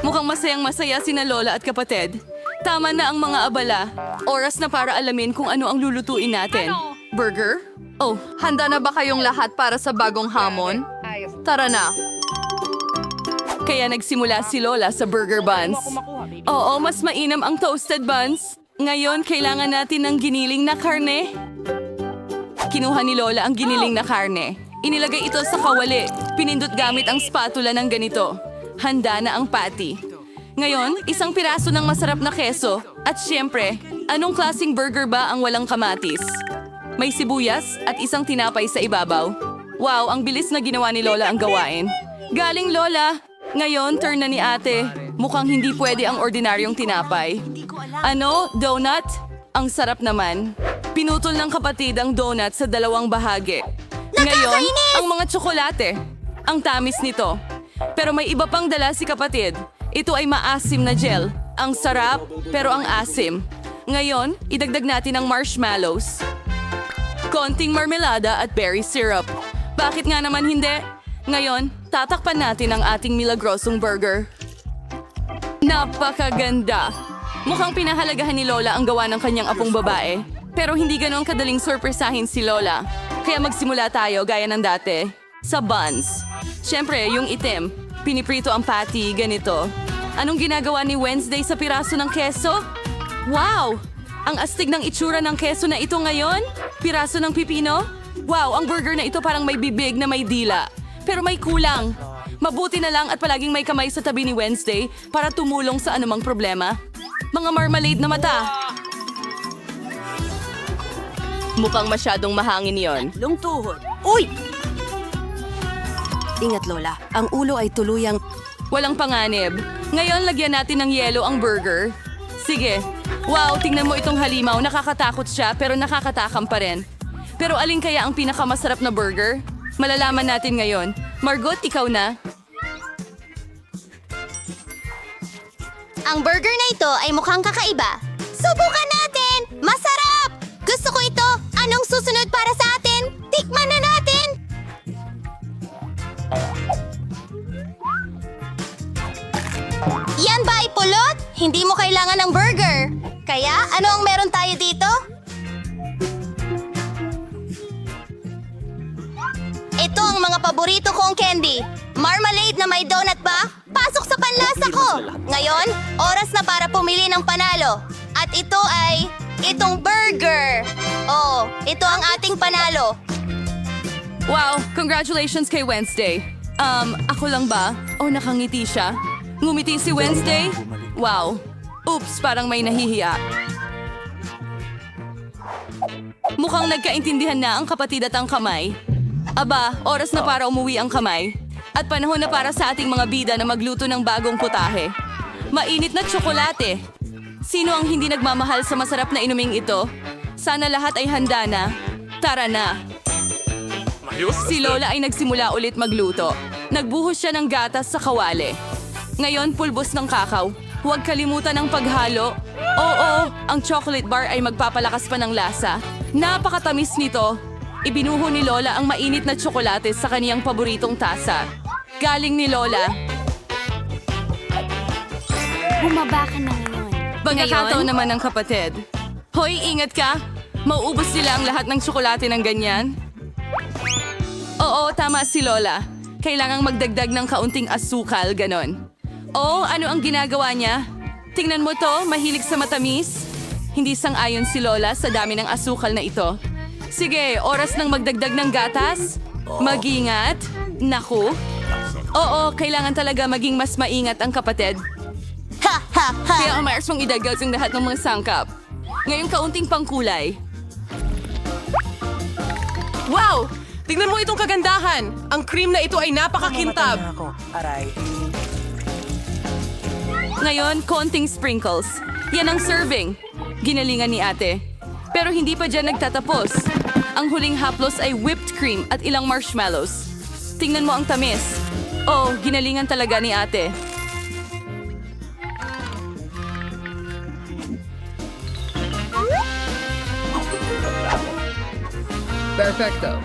Mukhang masayang-masaya sina Lola at kapatid. Tama na ang mga abala. Oras na para alamin kung ano ang lulutuin natin. Burger? Oh, handa na ba kayong lahat para sa bagong hamon? Tara na. Kaya nagsimula si Lola sa burger buns. Oo, mas mainam ang toasted buns. Ngayon, kailangan natin ng giniling na karne. Kinuha ni Lola ang giniling na karne. Inilagay ito sa kawali. Pinindot gamit ang spatula ng ganito. Handa na ang patty. Ngayon, isang piraso ng masarap na keso. At syempre, anong klaseng burger ba ang walang kamatis? May sibuyas at isang tinapay sa ibabaw. Wow, ang bilis na ginawa ni Lola ang gawain. Galing Lola! Ngayon, turn na ni ate. Mukhang hindi pwede ang ordinaryong tinapay. Ano? Donut? Ang sarap naman. Pinutol ng kapatid ang donut sa dalawang bahagi. Ngayon, ang mga tsokolate. Ang tamis nito. Pero may iba pang dala si kapatid. Ito ay maasim na gel. Ang sarap, pero ang asim. Ngayon, idagdag natin ang marshmallows. Konting marmelada at berry syrup. Bakit nga naman hindi? Ngayon, tatakpan natin ang ating milagrosong burger. Napakaganda! Mukhang pinahalagahan ni Lola ang gawa ng kanyang apong babae. Pero hindi ganoon kadaling sorpresahin si Lola. Kaya magsimula tayo gaya ng dati. Sa buns. Siyempre, yung itim. Piniprito ang patty, ganito. Anong ginagawa ni Wednesday sa piraso ng keso? Wow! Ang astig ng itsura ng keso na ito ngayon? Piraso ng pipino? Wow, ang burger na ito parang may bibig na may dila. Pero may kulang. Mabuti na lang at palaging may kamay sa tabi ni Wednesday para tumulong sa anumang problema. Mga marmalade na mata. Mukhang masyadong mahangin yon. Long tuhod. Uy! Ingat, Lola. Ang ulo ay tuluyang... Walang panganib. Ngayon, lagyan natin ng yelo ang burger. Sige. Wow, tingnan mo itong halimaw. Nakakatakot siya pero nakakatakam pa rin. Pero alin kaya ang pinakamasarap na burger? Malalaman natin ngayon. Margot, ikaw na. Ang burger na ito ay mukhang kakaiba. Subukan natin! Masarap! Gusto ko ito! Anong susunod para sa atin? Tikman na natin! Yan ba ay pulot? Hindi mo kailangan ng burger. Kaya, ano ang meron tayo dito? Ito ang mga paborito kong candy. Marmalade na may donut ba? Pasok sa panlasa ko! Ngayon, oras na para pumili ng panalo. At ito ay... itong burger! Oh, ito ang ating panalo. Wow, congratulations kay Wednesday. Ako lang ba? O nakangiti siya? Ngumiti si Wednesday? Wow. Oops, parang may nahihiya. Mukhang nagkaintindihan na ang kapatid at ang kamay. Aba, oras na para umuwi ang kamay. At panahon na para sa ating mga bida na magluto ng bagong putahe. Mainit na tsokolate. Sino ang hindi nagmamahal sa masarap na inuming ito? Sana lahat ay handa na. Tara na. Si Lola ay nagsimula ulit magluto. Nagbuhos siya ng gatas sa kawali. Ngayon, pulbos ng kakao. Huwag kalimutan ang paghalo. Oo, ang chocolate bar ay magpapalakas pa ng lasa. Napakatamis nito. Ibinuho ni Lola ang mainit na tsokolate sa kaniyang paboritong tasa. Galing ni Lola. Bumaba ka na ngayon. Pagkakataon naman ng kapatid. Hoy, ingat ka! Mauubos sila ang lahat ng tsokolate ng ganyan. Oo, tama si Lola. Kailangang magdagdag ng kaunting asukal, ganon. Oh, ano ang ginagawa niya? Tingnan mo to, mahilig sa matamis. Hindi sang-ayon si Lola sa dami ng asukal na ito. Sige, oras ng magdagdag ng gatas. Mag-ingat. Naku. Oo, kailangan talaga maging mas maingat ang kapatid. Ha ha ha! Kaya umayos mong idagdag ang lahat ng mga sangkap. Ngayong kaunting pangkulay. Wow! Tingnan mo itong kagandahan! Ang cream na ito ay napakakintab! Aray. Ngayon, konting sprinkles. Yan ang serving. Ginalingan ni ate. Pero hindi pa dyan nagtatapos. Ang huling haplos ay whipped cream at ilang marshmallows. Tingnan mo ang tamis. Oh, ginalingan talaga ni ate. Perfecto.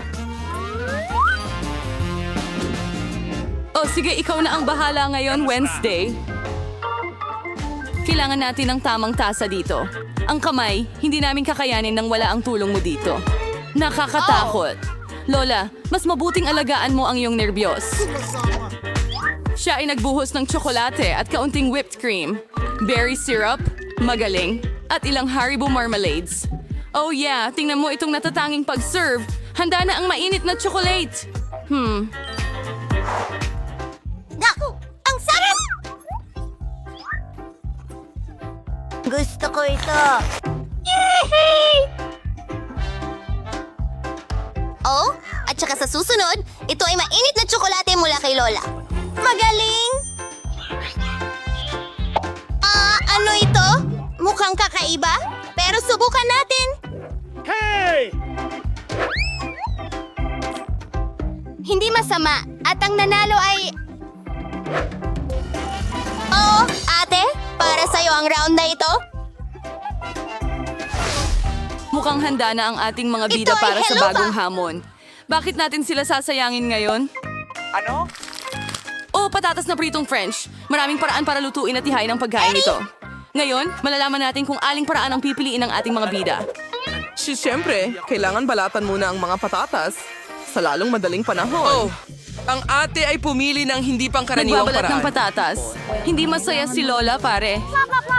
Oh, sige, ikaw na ang bahala ngayon, Wednesday. Kailangan natin ng tamang tasa dito. Ang kamay, hindi namin kakayanin nang wala ang tulong mo dito. Nakakatakot. Lola, mas mabuting alagaan mo ang iyong nerbiyos. Siya ay nagbuhos ng tsokolate at kaunting whipped cream, berry syrup, magaling, at ilang Haribo marmalades. Oh yeah, tingnan mo itong natatanging pag-serve. Handa na ang mainit na chocolate. Naku! Ang sarap! Gusto ko ito. Oh, at saka sa susunod, ito ay mainit na tsokolate mula kay Lola. Magaling! Ano ito? Mukhang kakaiba, pero subukan natin. Hindi masama, at ang nanalo ay... Oh, ate, para sa'yo ang round na ito. Mukhang handa na ang ating mga bida Ito ay para sa hello bagong ba? hamon. Bakit natin sila sasayangin ngayon? Ano? Oh, patatas na pritong French. Maraming paraan para lutuin at ihain ang pagkain nito. Ngayon, malalaman natin kung aling paraan ang pipiliin ng ating mga bida. Siyempre, kailangan balatan muna ang mga patatas sa lalong madaling panahon. Oh, ang ate ay pumili ng hindi pangkaraniwang Nagbabalat ng paraan. patatas. Hindi masaya si Lola, pare.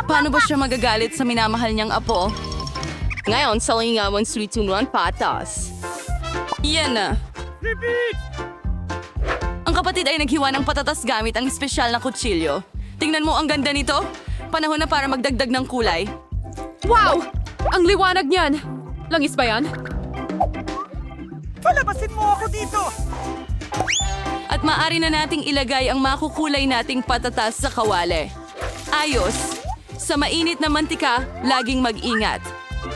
Paano ba siya magagalit sa minamahal niyang apo? Ngayon, sa lingawan sulit-tunuan patas. Yan na. Ang kapatid ay naghiwa ng patatas gamit ang espesyal na kutsilyo. Tingnan mo ang ganda nito. Panahon na para magdagdag ng kulay. Wow! Ang liwanag niyan! Langis ba yan? Palabasin mo ako dito! At maaari na nating ilagay ang makukulay nating patatas sa kawali. Ayos! Sa mainit na mantika, laging mag-ingat.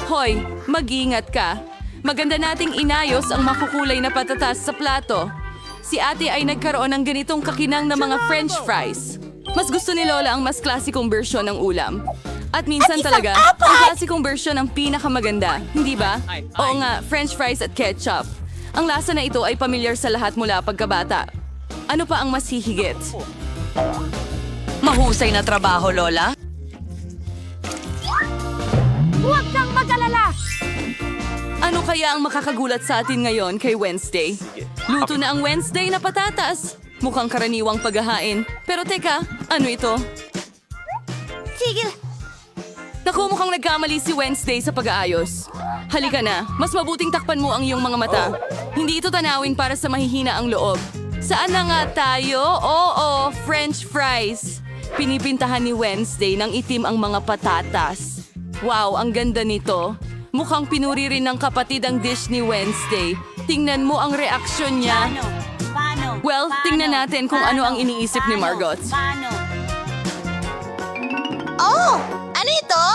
Hoy, mag-ingat ka. Maganda nating inayos ang makukulay na patatas sa plato. Si ate ay nagkaroon ng ganitong kakinang na mga French fries. Mas gusto ni Lola ang mas klasikong bersyon ng ulam. At minsan talaga, ang klasikong bersyon ang pinakamaganda, hindi ba? Oo nga, French fries at ketchup. Ang lasa na ito ay pamilyar sa lahat mula pagkabata. Ano pa ang mas hihigit? Mahusay na trabaho, Lola. Huwag kang mag-alala! Ano kaya ang makakagulat sa atin ngayon kay Wednesday? Luto na ang Wednesday na patatas. Mukhang karaniwang paghahain. Pero teka, ano ito? Sige, Naku, mukhang nagkamali si Wednesday sa pag-aayos. Halika na, mas mabuting takpan mo ang iyong mga mata. Hindi ito tanawin para sa mahihina ang loob. Saan na nga tayo? Oo, French fries. Pinipintahan ni Wednesday ng itim ang mga patatas. Wow, ang ganda nito. Mukhang pinuri rin ng kapatid ang dish ni Wednesday. Tingnan mo ang reaksyon niya. Well, tingnan natin kung ano ang iniisip ni Margot. Oh! Ano ito?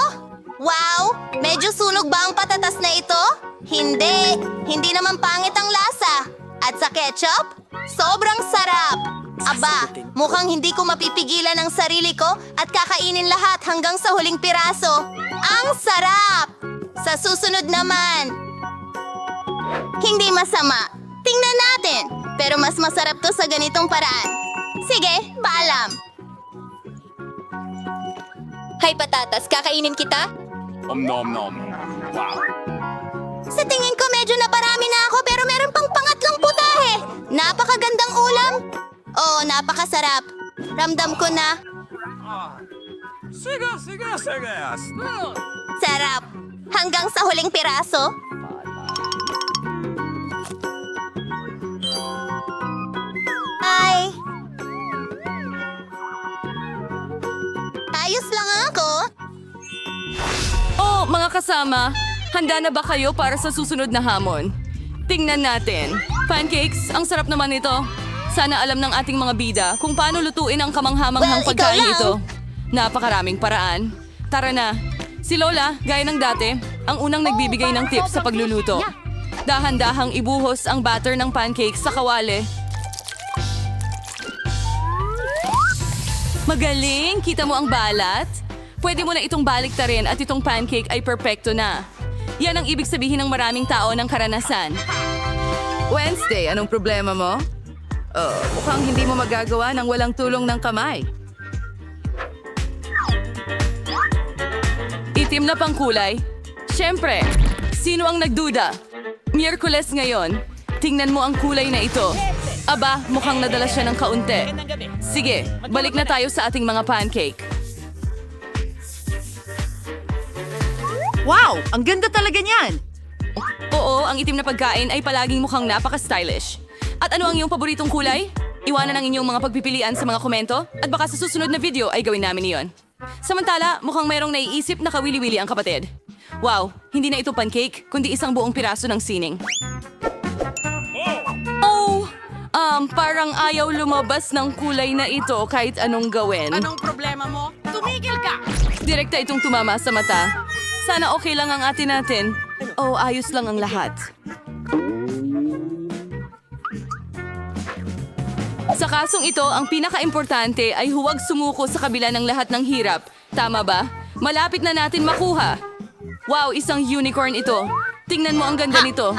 Wow! Medyo sunog ba ang patatas na ito? Hindi! Hindi naman pangit ang lasa. At sa ketchup? Sobrang sarap! Aba, mukhang hindi ko mapipigilan ang sarili ko at kakainin lahat hanggang sa huling piraso. Ang sarap! Sa susunod naman. Hindi masama. Tingnan natin. Pero mas masarap to sa ganitong paraan. Sige, paalam. Hay patatas, kakainin kita? Nom nom. Wow. Sa tingin ko medyo naparami na ako pero meron pang pangatlong putahe. Napakagandang ulam. Oh, napakasarap. Ramdam ko na. Sige. Sarap. Hanggang sa huling piraso. Ay. Ayos lang ako. Oh, mga kasama, handa na ba kayo para sa susunod na hamon? Tingnan natin. Pancakes, ang sarap naman ito. Sana alam ng ating mga bida kung paano lutuin ang kamanghamanghang Well, ikaw pagkain lang. ito. Napakaraming paraan. Tara na. Si Lola, gaya ng dati, ang unang nagbibigay ng tips sa pagluluto. Dahan-dahang ibuhos ang batter ng pancakes sa kawali. Magaling! Kita mo ang balat? Pwede mo na itong baliktarin at itong pancake ay perpekto na. Yan ang ibig sabihin ng maraming tao ng karanasan. Wednesday, anong problema mo? Oh, mukhang hindi mo magagawa ng walang tulong ng kamay. Itim na pangkulay? Siyempre, sino ang nagduda? Miyerkules ngayon. Tingnan mo ang kulay na ito. Aba, mukhang nadala siya ng kaunti. Sige, balik na tayo sa ating mga pancake. Wow! Ang ganda talaga niyan! Oo, ang itim na pagkain ay palaging mukhang napaka-stylish. At ano ang iyong paboritong kulay? Iwanan ang inyong mga pagpipilian sa mga komento at baka sa susunod na video ay gawin namin iyon. Samantala, mukhang mayroong naiisip na kawili-wili ang kapatid. Wow, hindi na ito pancake, kundi isang buong piraso ng sining. Oh, parang ayaw lumabas ng kulay na ito kahit anong gawin. Anong problema mo? Tumigil ka! Direkta itong tumama sa mata. Sana okay lang ang atin natin. Oh, ayos lang ang lahat. Sa kasong ito, ang pinaka-importante ay huwag sumuko sa kabila ng lahat ng hirap. Tama ba? Malapit na natin makuha. Wow, isang unicorn ito. Tingnan mo ang ganda nito.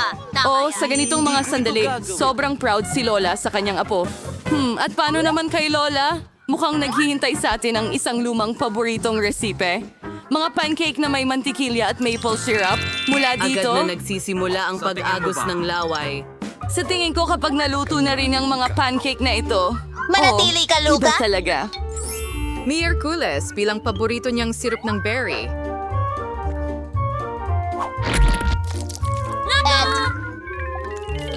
Oh, sa ganitong mga sandali, sobrang proud si Lola sa kanyang apo. At paano naman kay Lola? Mukhang naghihintay sa atin ang isang lumang paboritong resipe. Mga pancake na may mantikilya at maple syrup mula dito. Agad na nagsisimula ang pag-agos ng laway. Sa tingin ko kapag naluto na rin ang mga pancake na ito, Manatili ka, Luca? iba talaga. Miyerkules bilang paborito niyang sirup ng berry.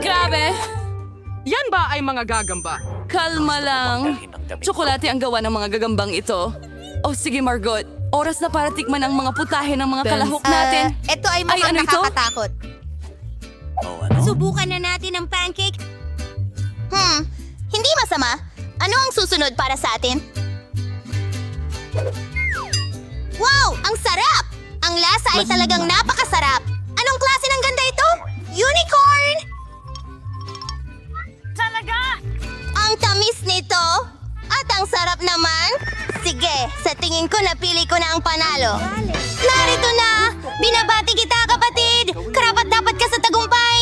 Grabe! Yan ba ay mga gagamba? Kalma lang. Tsokolate ang gawa ng mga gagambang ito. Oh, sige Margot. Oras na para tikman ang mga putahe ng mga kalahok natin. Ito ay mukhang ano ito? nakakatakot. Subukan na natin ang pancake. Hindi masama. Ano ang susunod para sa atin? Wow! Ang sarap! Ang lasa ay talagang napakasarap. Anong klase ng ganda ito? Unicorn! Talaga? Ang tamis nito. At ang sarap naman. Sige, sa tingin ko napili ko na ang panalo. Narito na! Binabati kita, kapatid! Karapat-dapat ka sa tagumpay!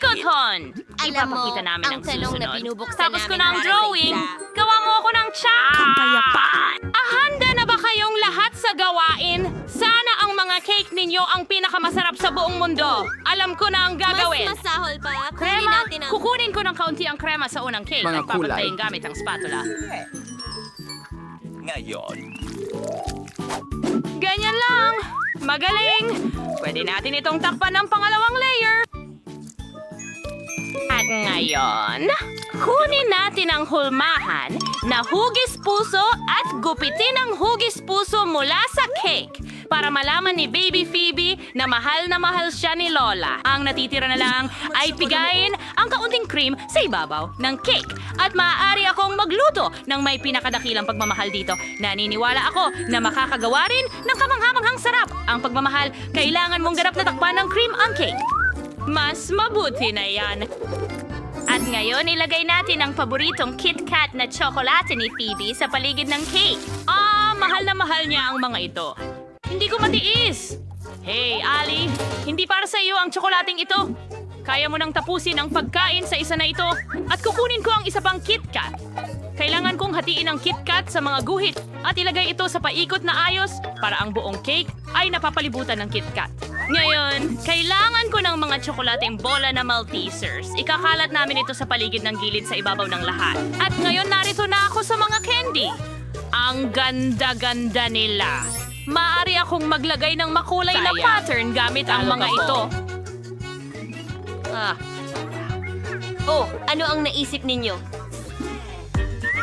Kothon! Alam mo, Ipapakita namin ang ang talong na susunod. binubuksan Tapos ko namin na ang para sa drawing. isa. Gawa mo ako ng tsak. Kapayapaan. Handa na ba kayong lahat sa gawain? Sana ang mga cake ninyo ang pinakamasarap sa buong mundo. Alam ko na ang gagawin. Mas masahol pa. Kunin Krema, natin ang... kukunin ko ng kaunti ang krema sa unang cake Mga at papantayin gamit ang spatula. Ngayon. Ganyan lang. Magaling. Pwede natin itong takpan ng pangalawang layer. At ngayon, kunin natin ang hulmahan na hugis puso at gupitin ang hugis puso mula sa cake para malaman ni Baby Phoebe na mahal siya ni Lola. Ang natitira na lang ay pigayin ang kaunting cream sa ibabaw ng cake. At maaari akong magluto ng may pinakadakilang pagmamahal dito. Naniniwala ako na makakagawa rin ng kamanghamanghang sarap. Ang pagmamahal, kailangan mong ganap na takpan ng cream ang cake. Mas mabuti na yan. At ngayon, ilagay natin ang paboritong KitKat na tsokolate ni Phoebe sa paligid ng cake. Mahal na mahal niya ang mga ito. Hindi ko matiis. Hey, Ali, hindi para sa iyo ang tsokolating ito. Kaya mo nang tapusin ang pagkain sa isa na ito at kukunin ko ang isa pang KitKat. Kailangan kong hatiin ang KitKat sa mga guhit at ilagay ito sa paikot na ayos para ang buong cake ay napapalibutan ng KitKat. Ngayon, kailangan ko ng mga tsokolating bola na Maltesers. Ikakalat namin ito sa paligid ng gilid sa ibabaw ng lahat. At ngayon narito na ako sa mga candy. Ang ganda-ganda nila. Maaari akong maglagay ng makulay na pattern gamit ang mga ito. Oh, ano ang naisip ninyo?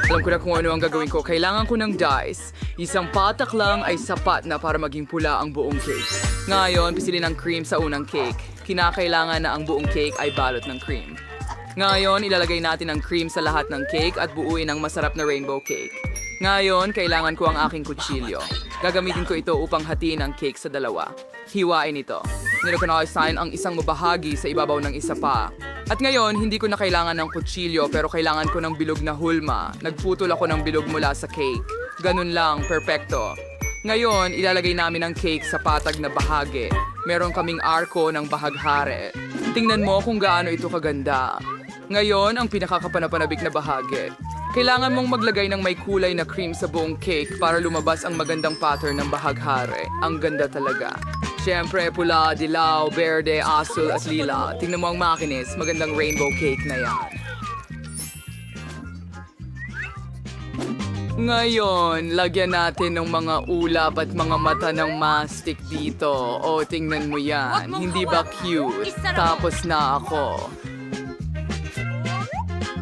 Alam ko na kung ano ang gagawin ko. Kailangan ko ng dice. Isang patak lang ay sapat na para maging pula ang buong cake. Ngayon, pisilin ang cream sa unang cake. Kinakailangan na ang buong cake ay balot ng cream. Ngayon, ilalagay natin ang cream sa lahat ng cake at buuin ang masarap na rainbow cake. Ngayon, kailangan ko ang aking kutsilyo. Gagamitin ko ito upang hatiin ang cake sa dalawa. Hiwain ito. Nireconnoissin ang isang mabahagi sa ibabaw ng isa pa. At ngayon, hindi ko na kailangan ng kutsilyo pero kailangan ko ng bilog na hulma. Nagputol ako ng bilog mula sa cake. Ganun lang, perpekto. Ngayon, ilalagay namin ang cake sa patag na bahagi. Meron kaming arko ng bahaghari. Tingnan mo kung gaano ito kaganda. Ngayon, ang pinakakapanapanabik na bahagi. Kailangan mong maglagay ng may kulay na cream sa buong cake para lumabas ang magandang pattern ng bahaghari. Ang ganda talaga. Siyempre, pula, dilaw, berde, asul at lila. Tingnan mo ang makinis, magandang rainbow cake na yan. Ngayon, lagyan natin ng mga ulap at mga mata ng mastic dito. O, tingnan mo yan. Hindi ba cute? Tapos na ako.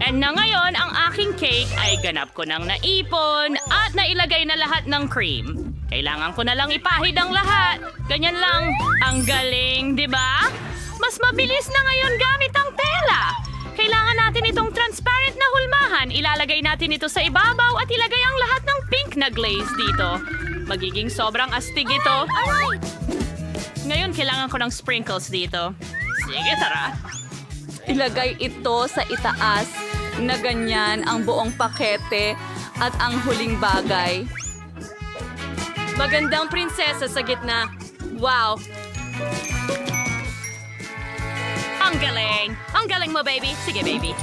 And na ngayon, ang aking cake ay ganap ko ng naipon at nailagay na lahat ng cream. Kailangan ko na lang ipahid ang lahat. Ganyan lang. Ang galing, di ba? Mas mabilis na ngayon gamit ang tela. Kailangan natin itong transparent na hulmahan. Ilalagay natin ito sa ibabaw at ilagay ang lahat ng pink na glaze dito. Magiging sobrang astig ito. Ngayon, kailangan ko ng sprinkles dito. Sige, tara. Ilagay ito sa itaas na ganyan ang buong pakete at ang huling bagay. Magandang prinsesa sa gitna. Wow! Ang galing! Ang galing mo, baby. Sige, baby.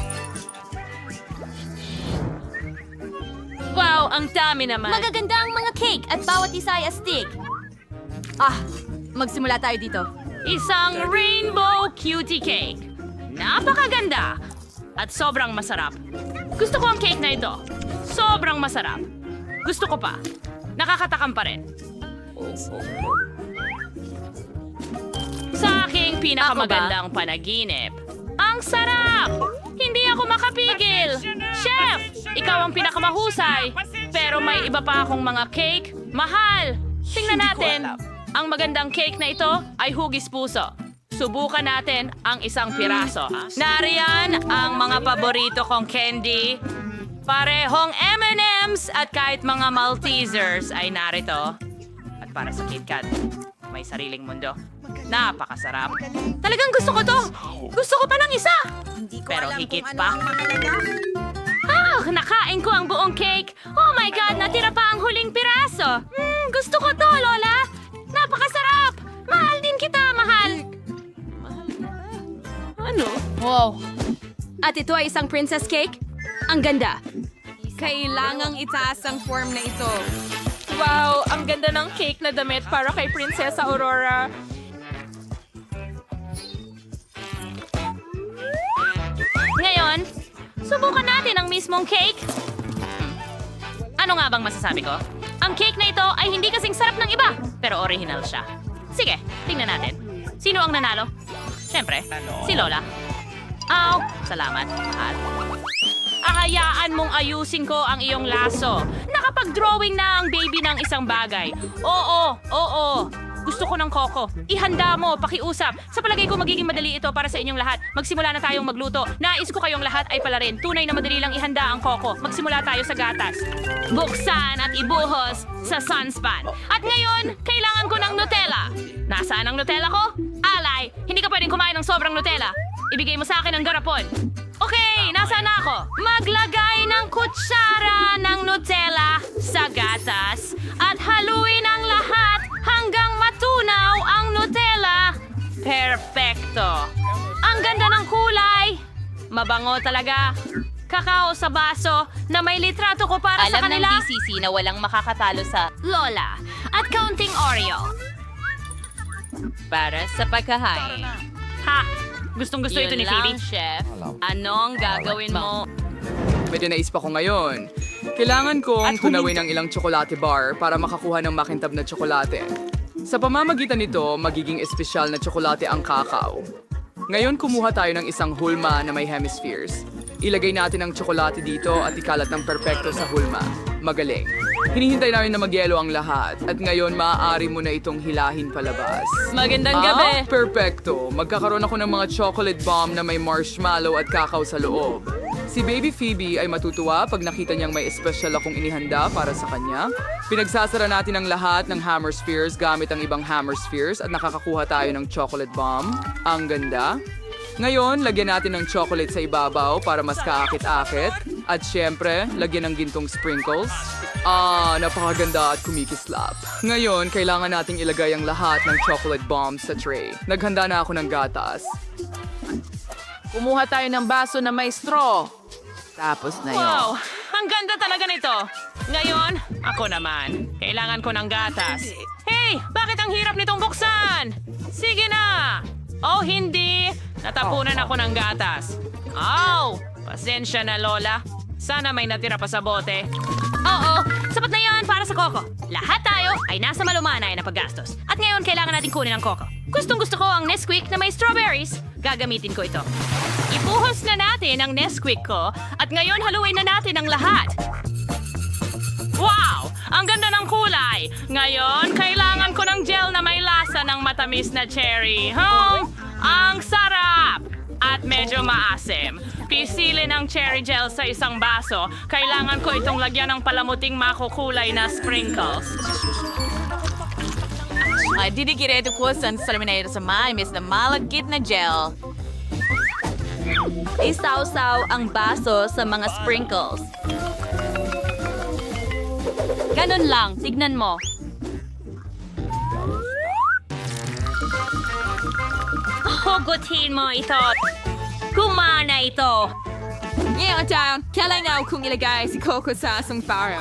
Wow, ang dami naman. Magaganda ang mga cake at bawat isa ay astig. Magsimula tayo dito. Isang rainbow cutie cake. Napakaganda! At sobrang masarap. Gusto ko ang cake na ito. Sobrang masarap. Gusto ko pa. Nakakatakam pa rin. Sa aking pinakamagandang panaginip. Ang sarap! Hindi ako makapigil! Chef! Ikaw ang pinakamahusay! Pero may iba pa akong mga cake. Mahal! Tingnan natin. Ang magandang cake na ito ay hugis puso. Subukan natin ang isang piraso. Nariyan ang mga paborito kong candy. Parehong M&M's at kahit mga Maltesers ay narito. At para sa KitKat, may sariling mundo. Napakasarap. Talagang gusto ko to. Gusto ko pa ng isa. Pero higit pa. Nakain ko ang buong cake. Oh my God, natira pa ang huling piraso. Gusto ko to, Lola. Napakasarap. Mahal din kita, mahal. Ano? Wow! At ito ay isang princess cake? Ang ganda! Kailangang itaas ang form na ito. Wow! Ang ganda ng cake na damit para kay Prinsesa Aurora. Ngayon, subukan natin ang mismong cake. Ano nga bang masasabi ko? Ang cake na ito ay hindi kasing sarap ng iba, pero original siya. Sige, tingnan natin. Sino ang nanalo? Siyempre, si Lola. Salamat, mahal. Ahayaan mong ayusin ko ang iyong laso. Nakapag-drawing na ang baby ng isang bagay. Oo. Gusto ko ng koko. Ihanda mo, pakiusap. Sa palagay ko magiging madali ito para sa inyong lahat. Magsimula na tayong magluto. Nais ko kayong lahat ay palarin. Tunay na madali lang ihanda ang koko. Magsimula tayo sa gatas. Buksan at ibuhos sa sunspan. At ngayon, kailangan ko ng Nutella. Nasaan ang Nutella ko? Alay, hindi ka pwedeng kumain ng sobrang Nutella. Ibigay mo sa akin ang garapon. Okay, nasaan na ako? Maglagay ng kutsara ng Nutella sa gatas at haluin ang lahat hanggang matunaw ang Nutella. Perfecto. Ang ganda ng kulay. Mabango talaga. Kakao sa baso na may litrato ko para sa kanila. Alam ng DCC na walang makakatalo sa Lola at kaunting Oreo. Para sa pagkahain. Ha! Gustong-gusto ito ni Phoebe. Chef. Anong gagawin mo? Medyo naisip ako ngayon. Kailangan kong tunawin ang ilang tsokolate bar para makakuha ng makintab na tsokolate. Sa pamamagitan nito, magiging espesyal na tsokolate ang kakao. Ngayon, kumuha tayo ng isang hulma na may hemispheres. Ilagay natin ang tsokolate dito at ikalat ng perpekto sa hulma. Magaling. Hinihintay namin na magyelo ang lahat at ngayon maaari mo na itong hilahin palabas. Magandang gabi. Perpekto. Magkakaroon ako ng mga chocolate bomb na may marshmallow at kakao sa loob. Si Baby Phoebe ay matutuwa pag nakita niyang may espesyal akong inihanda para sa kanya. Pinagsasara natin ang lahat ng hammer spheres gamit ang ibang hammer spheres at nakakakuha tayo ng chocolate bomb. Ang ganda. Ngayon, lagyan natin ng chocolate sa ibabaw para mas kaakit-akit. At syempre, lagyan ng gintong sprinkles. Napakaganda at kumikislap. Ngayon, kailangan nating ilagay ang lahat ng chocolate bombs sa tray. Naghanda na ako ng gatas. Kumuha tayo ng baso na may straw. Tapos na yun. Wow! Ang ganda talaga nito. Ngayon, ako naman. Kailangan ko ng gatas. Hey, bakit ang hirap nitong buksan? Sige na. Oh, hindi. Natapunan ako ng gatas. Oh, pasensya na, Lola. Sana may natira pa sa bote. Oo, sapat na yan para sa Coco. Lahat tayo ay nasa malumanay na paggastos. At ngayon, kailangan natin kunin ang Coco. Gustong-gusto ko ang Nesquik na may strawberries. Gagamitin ko ito. Ibuhos na natin ang Nesquik ko at ngayon haluin na natin ang lahat. Wow! Ang ganda ng kulay! Ngayon, kailangan ko ng gel na may lasa ng matamis na cherry. Ang sarap! At medyo maasim. Pisilin ang cherry gel sa isang baso. Kailangan ko itong lagyan ng palamuting makukulay na sprinkles. Didikireto ko sa salamin sa maimis na malagkit na gel. Isawsaw ang baso sa mga sprinkles. Ganun lang, tignan mo. Hugutin mo ito. Kumana ito. Ngayon, Town, kailangan kong ilagay si Coco sa asong paro.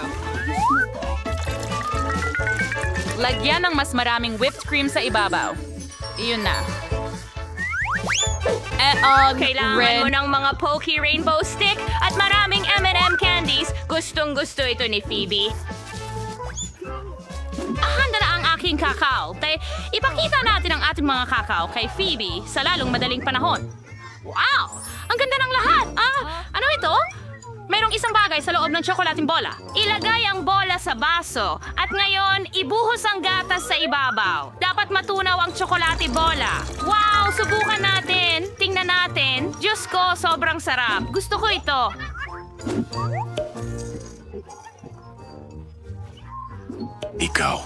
Lagyan ng mas maraming whipped cream sa ibabaw. Iyon na. Kailangan mo ng mga pokey rainbow stick at maraming M&M candies. Gustong-gusto ito ni Phoebe. Handa na ang aking kakao. Ipakita natin ang ating mga kakao kay Phoebe sa lalong madaling panahon. Wow! Ang ganda ng lahat! Ano ito? Mayroong isang bagay sa loob ng tsokolating bola. Ilagay ang bola sa baso at ngayon ibuhos ang gatas sa ibabaw. Dapat matunaw ang tsokolate bola. Wow! Subukan natin. Tingnan natin. Diyos ko, sobrang sarap. Gusto ko ito. Ikaw.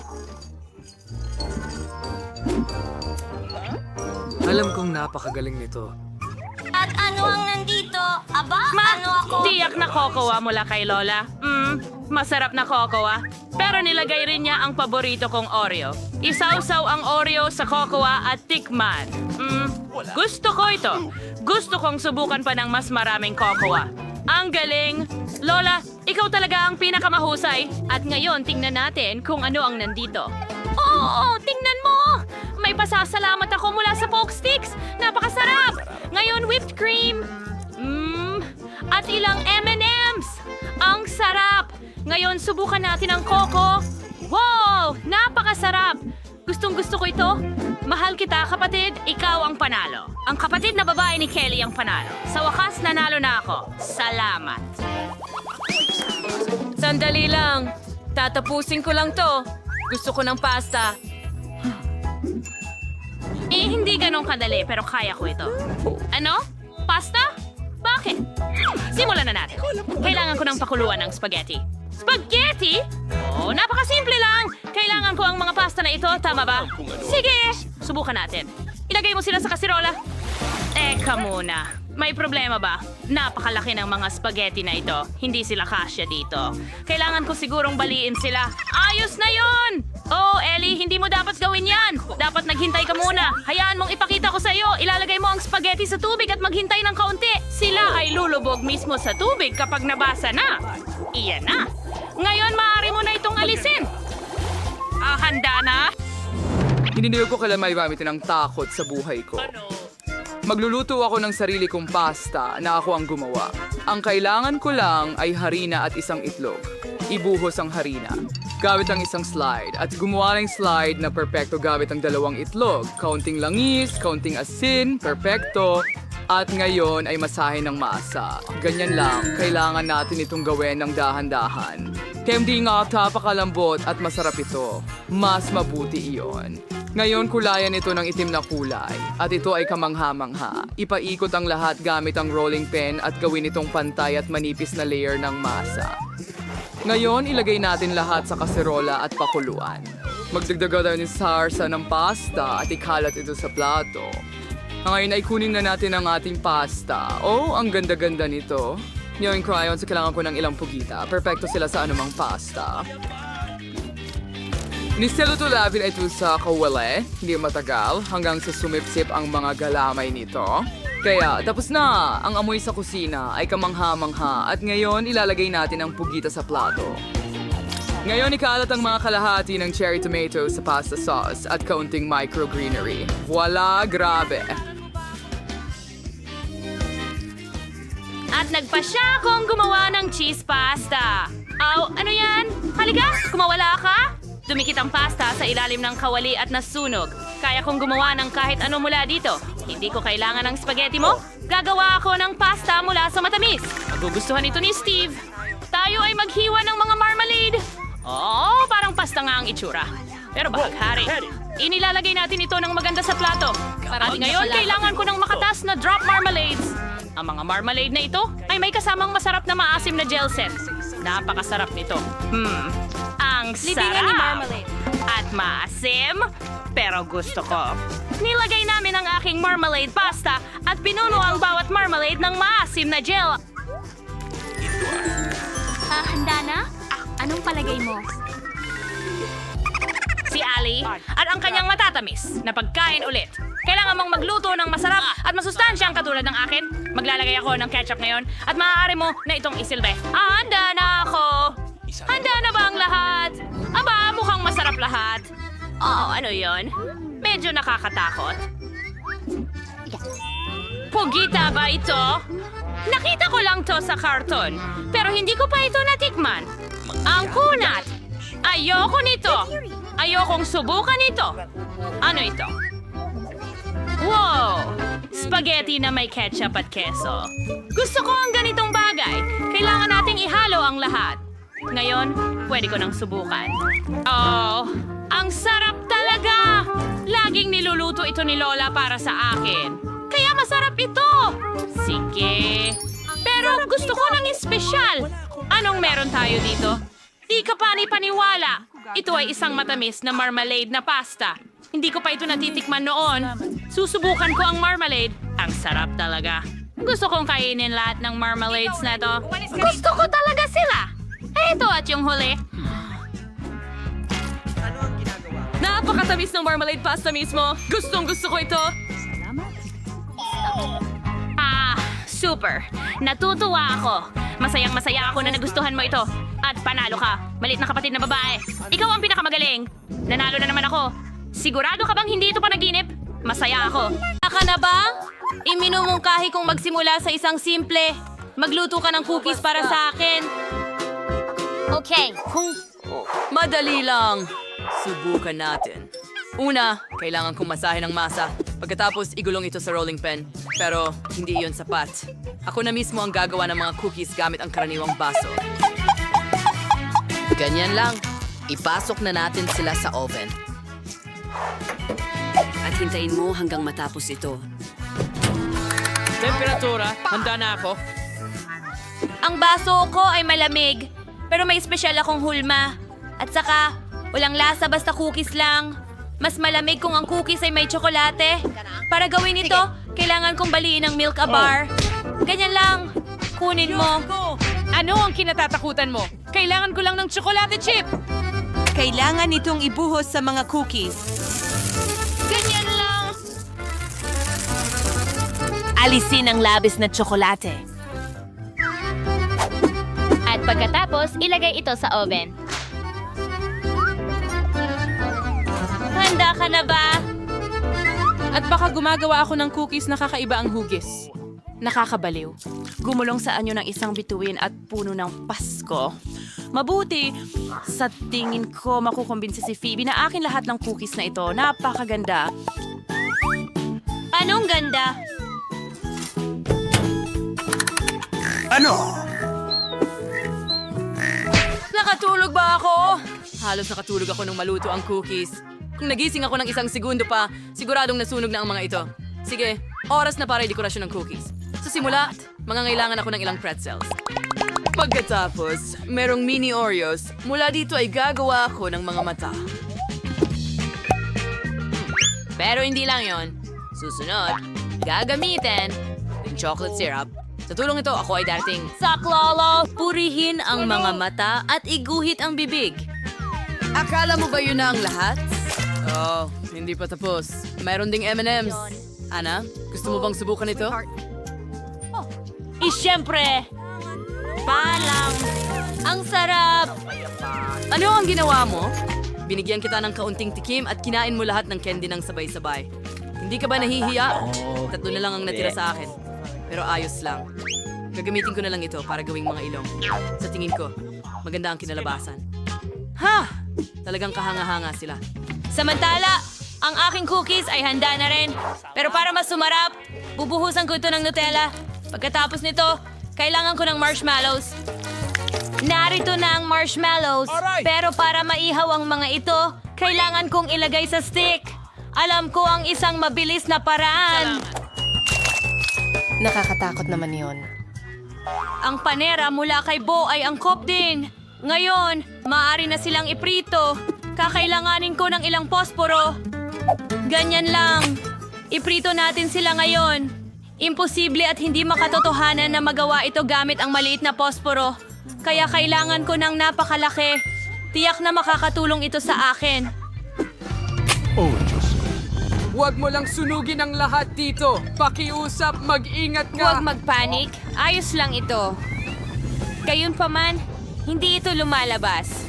Alam kong napakagaling nito. At ano ang nandito? Aba, ano ako? Tiyak na kokowa mula kay Lola. Masarap na kokowa. Pero nilagay rin niya ang paborito kong Oreo. Isawsaw ang Oreo sa kokowa at tikman. Gusto ko ito. Gusto kong subukan pa ng mas maraming kokowa. Ang galing! Lola, ikaw talaga ang pinakamahusay. At ngayon, tingnan natin kung ano ang nandito. Oo, tingnan mo! May pasasalamat ako mula sa Poke Sticks. Napakasarap! Ngayon, whipped cream. At ilang M&M's. Ang sarap! Ngayon, subukan natin ang Coco. Wow! Napakasarap! Gustong-gusto ko ito. Mahal kita, kapatid. Ikaw ang panalo. Ang kapatid na babae ni Kelly ang panalo. Sa wakas, nanalo na ako. Salamat. Sandali lang. Tatapusin ko lang to. Gusto ko ng pasta. Hindi ganun kadali, pero kaya ko ito. Ano? Pasta? Bakit? Simulan na natin. Kailangan ko ng pakuluan ng spaghetti. Spaghetti? Oh, napakasimple lang. Kailangan ko ang mga pasta na ito, tama ba? Sige, subukan natin. Ilagay mo sila sa kasirola. Teka muna. May problema ba? Napakalaki ng mga spaghetti na ito. Hindi sila kasya dito. Kailangan ko sigurong baliin sila. Ayos na yon! Oh, Ellie, hindi mo dapat gawin yan. Dapat naghintay ka muna. Hayaan mong ipakita ko sa iyo. Ilalagay mo ang spaghetti sa tubig at maghintay ng kaunti. Sila ay lulubog mismo sa tubig kapag nabasa na. Iyan na. Ngayon, maaari mo na itong alisin. Handa na? Hindi ko kailan maibamitin ang takot sa buhay ko. Magluluto ako ng sarili kong pasta na ako ang gumawa. Ang kailangan ko lang ay harina at isang itlog. Ibuhos ang harina. Gamit ang isang slide at gumawa ng slide na perpekto gamit ang 2 itlog. Kaunting langis, kaunting asin, perpekto. At ngayon ay masahe ng masa. Ganyan lang, kailangan natin itong gawin ng dahan-dahan. Kaya hindi nga tapakalambot at masarap ito. Mas mabuti iyon. Ngayon kulayan ito ng itim na kulay at ito ay kamangha-mangha. Ipaikot ang lahat gamit ang rolling pin at gawin itong pantay at manipis na layer ng masa. Ngayon ilagay natin lahat sa kaserola at pakuluan. Magdagdaga tayo ng sarsa ng pasta at ikalat ito sa plato. Ngayon ay kunin na natin ang ating pasta. Oh, ang ganda-ganda nito. Ngayon crayons, kailangan ko ng ilang pugita. Perfecto sila sa anumang pasta. Niseluto natin ito sa kawali, hindi matagal, hanggang sa sumipsip ang mga galamay nito. Kaya, tapos na! Ang amoy sa kusina ay kamangha-mangha at ngayon ilalagay natin ang pugita sa plato. Ngayon ikalat ang mga kalahati ng cherry tomato sa pasta sauce at kaunting microgreenery. Voila! Grabe! At nagpasya akong gumawa ng cheese pasta. Ano yan? Halika, kumawala ka? Dumikit ang pasta sa ilalim ng kawali at nasunog. Kaya kong gumawa ng kahit ano mula dito. Hindi ko kailangan ng spaghetti mo. Gagawa ako ng pasta mula sa matamis. Magugustuhan ito ni Steve. Tayo ay maghiwa ng mga marmalade. Oh, parang pasta nga ang itsura. Pero bahaghari. Inilalagay natin ito ng maganda sa plato. At ngayon, kailangan ko ng makatas na drop marmalades. Ang mga marmalade na ito ay may kasamang masarap na maasim na gel set. Napakasarap nito. Ang sarap! At maasim, pero gusto ko. Nilagay namin ang aking marmalade pasta at pinuno ang bawat marmalade ng maasim na gel. Handa na? Anong palagay mo? Si Ali at ang kanyang matatamis na pagkain ulit. Kailangan mong magluto ng masarap at masustansyang katulad ng akin. Maglalagay ako ng ketchup ngayon at maaari mo na itong isilbe. Handa na ako! Handa na ba ang lahat? Aba, mukhang masarap lahat. Oo, ano yon? Medyo nakakatakot. Pugita ba ito? Nakita ko lang to sa karton, pero hindi ko pa ito natikman. Ang kunat! Ayoko nito! Ayokong subukan ito! Ano ito? Wow! Spaghetti na may ketchup at keso. Gusto ko ang ganitong bagay. Kailangan nating ihalo ang lahat. Ngayon, pwede ko nang subukan. Oh, ang sarap talaga! Laging niluluto ito ni Lola para sa akin. Kaya masarap ito! Sige. Pero gusto ko ng espesyal. Anong meron tayo dito? Di ka paniwala. Ito ay isang matamis na marmalade na pasta. Hindi ko pa ito natitikman noon. Susubukan ko ang marmalade. Ang sarap talaga. Gusto kong kainin lahat ng marmalades na to. Gusto ko talaga sila. Ito at yung huli. Napakatamis ng marmalade pasta mismo. Gustong gusto ko ito. Super. Natutuwa ako. Masayang-masaya ako na nagustuhan mo ito. At panalo ka. Malit na kapatid na babae. Ikaw ang pinakamagaling. Nanalo na naman ako. Sigurado ka bang hindi ito panaginip? Masaya ako. Ka na ba? Iminumungkahi kong magsimula sa isang simple. Magluto ka ng cookies para sa akin. Okay. Madali lang. Subukan natin. Una, kailangan kong masahe ng masa. Pagkatapos, igulong ito sa rolling pin. Pero, hindi iyon sapat. Ako na mismo ang gagawa ng mga cookies gamit ang karaniwang baso. Ganyan lang. Ipasok na natin sila sa oven. At hintayin mo hanggang matapos ito. Temperatura, handa na ako. Ang baso ko ay malamig, pero may espesyal akong hulma. At saka, walang lasa basta cookies lang. Mas malamig kung ang cookies ay may tsokolate. Para gawin ito, kailangan kong baliin ang milk a bar. Ganyan lang. Kunin mo. Ano ang kinatatakutan mo? Kailangan ko lang ng chocolate chip. Kailangan itong ibuhos sa mga cookies. Ganyan lang. Alisin ang labis na tsokolate. At pagkatapos, ilagay ito sa oven. Handa ka na ba? At baka gumagawa ako ng cookies na kakaiba ang hugis. Nakakabaliw. Gumulong sa anyo ng isang bituin at puno ng Pasko. Mabuti, sa tingin ko makukumbinsi si Phoebe na akin lahat ng cookies na ito. Napakaganda. Anong ganda? Nakatulog ba ako? Halos nakatulog ako nung maluto ang cookies. Kung nagising ako ng isang segundo pa, siguradong nasunog na ang mga ito. Sige, oras na para i-dekorasyon ng cookies. Sa simula, mangangailangan ako ng ilang pretzels. Pagkatapos, merong mini Oreos. Mula dito ay gagawa ako ng mga mata. Pero hindi lang yon. Susunod, gagamitin yung chocolate syrup. Sa tulong ito, ako ay darating. Saklolo, purihin ang mga mata at iguhit ang bibig. Akala mo ba yun na ang lahat? Oh, hindi pa tapos. Mayroon ding M&M's. Ana, gusto mo bang subukan ito? Siyempre, paalam. Ang sarap. Ano ang ginawa mo? Binigyan kita ng kaunting tikim at kinain mo lahat ng candy ng sabay-sabay. Hindi ka ba nahihiya? Tatlo na lang ang natira sa akin. Pero ayos lang. Gagamitin ko na lang ito para gawing mga ilong. Sa tingin ko, maganda ang kinalabasan. Ha! Talagang kahanga-hanga sila. Samantala, ang aking cookies ay handa na rin. Pero para mas sumarap, bubuhusan ko ito ng Nutella. Pagkatapos nito, kailangan ko ng marshmallows. Narito na ang marshmallows. Pero para maihaw ang mga ito, kailangan kong ilagay sa stick. Alam ko ang isang mabilis na paraan. Nakakatakot naman yon. Ang panera mula kay Bo ay angkop din. Ngayon, maaari na silang iprito. Kakailanganin ko ng ilang posporo. Ganyan lang. Iprito natin sila ngayon. Imposible at hindi makatotohanan na magawa ito gamit ang maliit na posporo. Kaya kailangan ko ng napakalaki. Tiyak na makakatulong ito sa akin. Oh, Diyos ko. Huwag mo lang sunugin ang lahat dito. Pakiusap, mag-ingat ka. Huwag magpanik. Ayos lang ito. Gayunpaman, hindi ito lumalabas.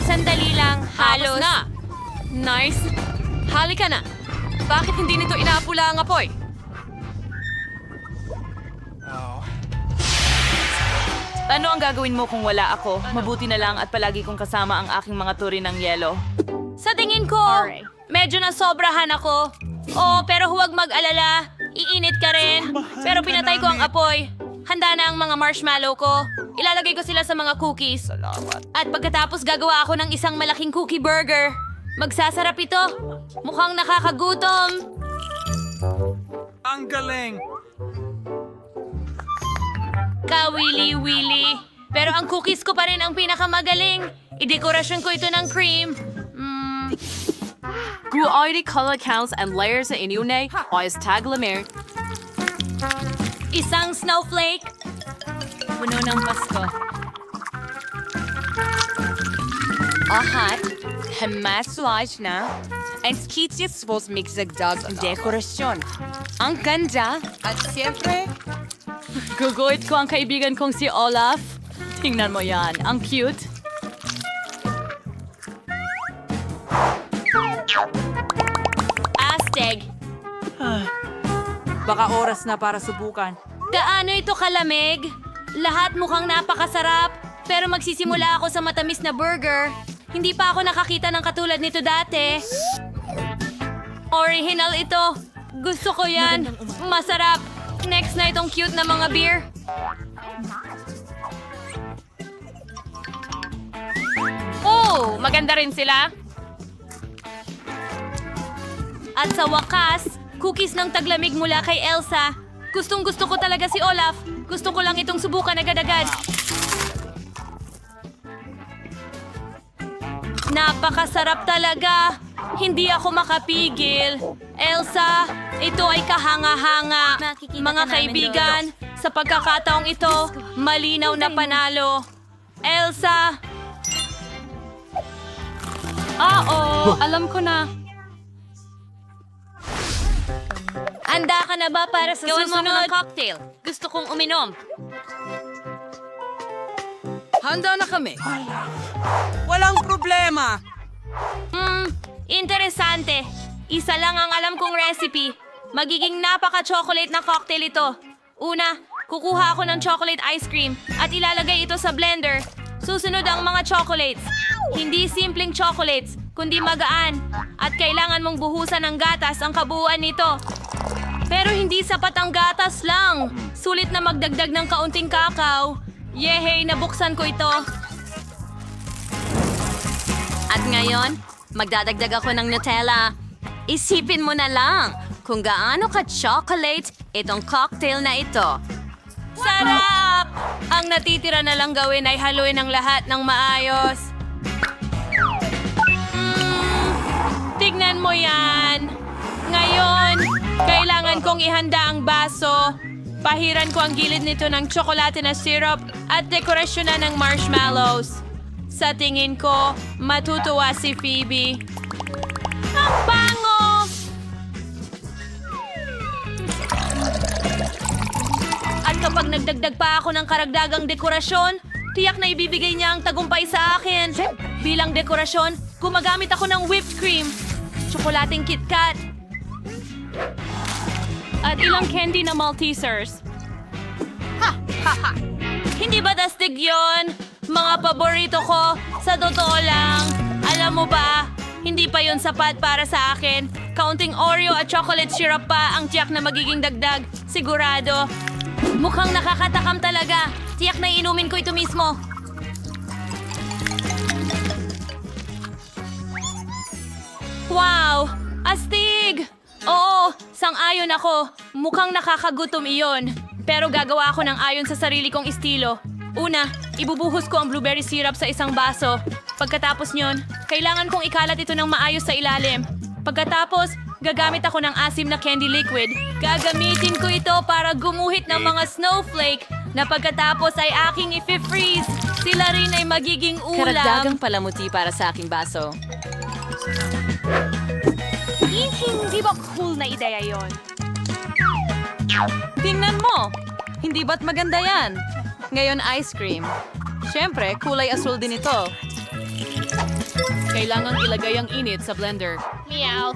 Sandali lang, halos. Na! Nice! Halika na! Bakit hindi nito inaapula ang apoy? Ano ang gagawin mo kung wala ako? Mabuti na lang at palagi kong kasama ang aking mga turi ng yelo. Sa tingin ko, medyo nasobrahan ako. Pero huwag mag-alala. Iinit ka rin. Pero pinatay ko ang apoy. Handa na ang mga marshmallow ko. Ilalagay ko sila sa mga cookies. At pagkatapos gagawa ako ng isang malaking cookie burger. Magsasarap ito. Mukhang nakakagutom. Ang galing! Kawili-wili. Pero ang cookies ko pa rin ang pinakamagaling. Idekorasyon ko ito ng cream. Guoidi color counts and layers sa inyune ayos taglamer. Isang snowflake. Puno ng Pasko. Ahat, hamaswaj na. And skitius vos mixagdag dekorasyon. Ang ganda. At siyempre, guguhit ko ang kaibigan kong si Olaf. Tingnan mo yan, ang cute. Azteg. Baka oras na para subukan. Gaano ito kalamig? Lahat mukhang napakasarap. Pero magsisimula ako sa matamis na burger. Hindi pa ako nakakita ng katulad nito dati. Original ito. Gusto ko yan. Masarap. Next na itong cute na mga beer. Oh, maganda rin sila. At sa wakas, cookies ng taglamig mula kay Elsa. Gustong gusto ko talaga si Olaf. Gusto ko lang itong subukan agad-agad. Napakasarap talaga. Hindi ako makapigil. Elsa, ito ay kahanga-hanga. Mga kaibigan, sa pagkakataong ito, malinaw na panalo. Elsa! Alam ko na. Handa ka na ba para sa Gawin mo ako susunod? ng cocktail. Gusto kong uminom. Handa na kami. Walang problema! Interesante. Isa lang ang alam kong recipe. Magiging napaka-chocolate na cocktail ito. Una, kukuha ako ng chocolate ice cream at ilalagay ito sa blender. Susunod ang mga chocolates. Hindi simpleng chocolates, kundi magaan. At kailangan mong buhusan ng gatas ang kabuuan nito. Pero hindi sapat ang gatas lang. Sulit na magdagdag ng kaunting kakao. Yehey, nabuksan ko ito. At ngayon, magdadagdag ako ng Nutella. Isipin mo na lang kung gaano ka-chocolate itong cocktail na ito. Sarap! Ang natitira na lang gawin ay haluin ang lahat ng maayos. Tignan mo yan. Ngayon, kailangan kong ihanda ang baso. Pahiran ko ang gilid nito ng tsokolate na syrup at dekorasyonan ng marshmallows. Sa tingin ko, matutuwa si Phoebe. Ang bango! kapag nagdagdag pa ako ng karagdagang dekorasyon, tiyak na ibibigay niya ang tagumpay sa akin. Bilang dekorasyon, gumagamit ako ng whipped cream, tsokolating KitKat, at ilang candy na Maltesers. Hindi ba dastig yon? Mga paborito ko, sa totoo lang. Alam mo ba, hindi pa yon sapat para sa akin. Kaunting Oreo at chocolate syrup pa ang tiyak na magiging dagdag. Sigurado. Mukhang nakakatakam talaga. Tiyak na inumin ko ito mismo. Wow! Astig! Oo, sang-ayon ako. Mukhang nakakagutom iyon. Pero gagawa ako ng ayon sa sarili kong estilo. Una, ibubuhos ko ang blueberry syrup sa isang baso. Pagkatapos nyon, kailangan kong ikalat ito ng maayos sa ilalim. Pagkatapos, gagamit ako ng asim na candy liquid. Gagamitin ko ito para gumuhit ng mga snowflake na pagkatapos ay aking ifi-freeze. Sila rin ay magiging ulam. Karagdagang palamuti para sa aking baso. Hindi ba cool na ideya yon? Tingnan mo! Hindi ba't maganda yan? Ngayon ice cream. Siyempre, kulay asul din ito. Kailangang ilagay ang init sa blender. Meow.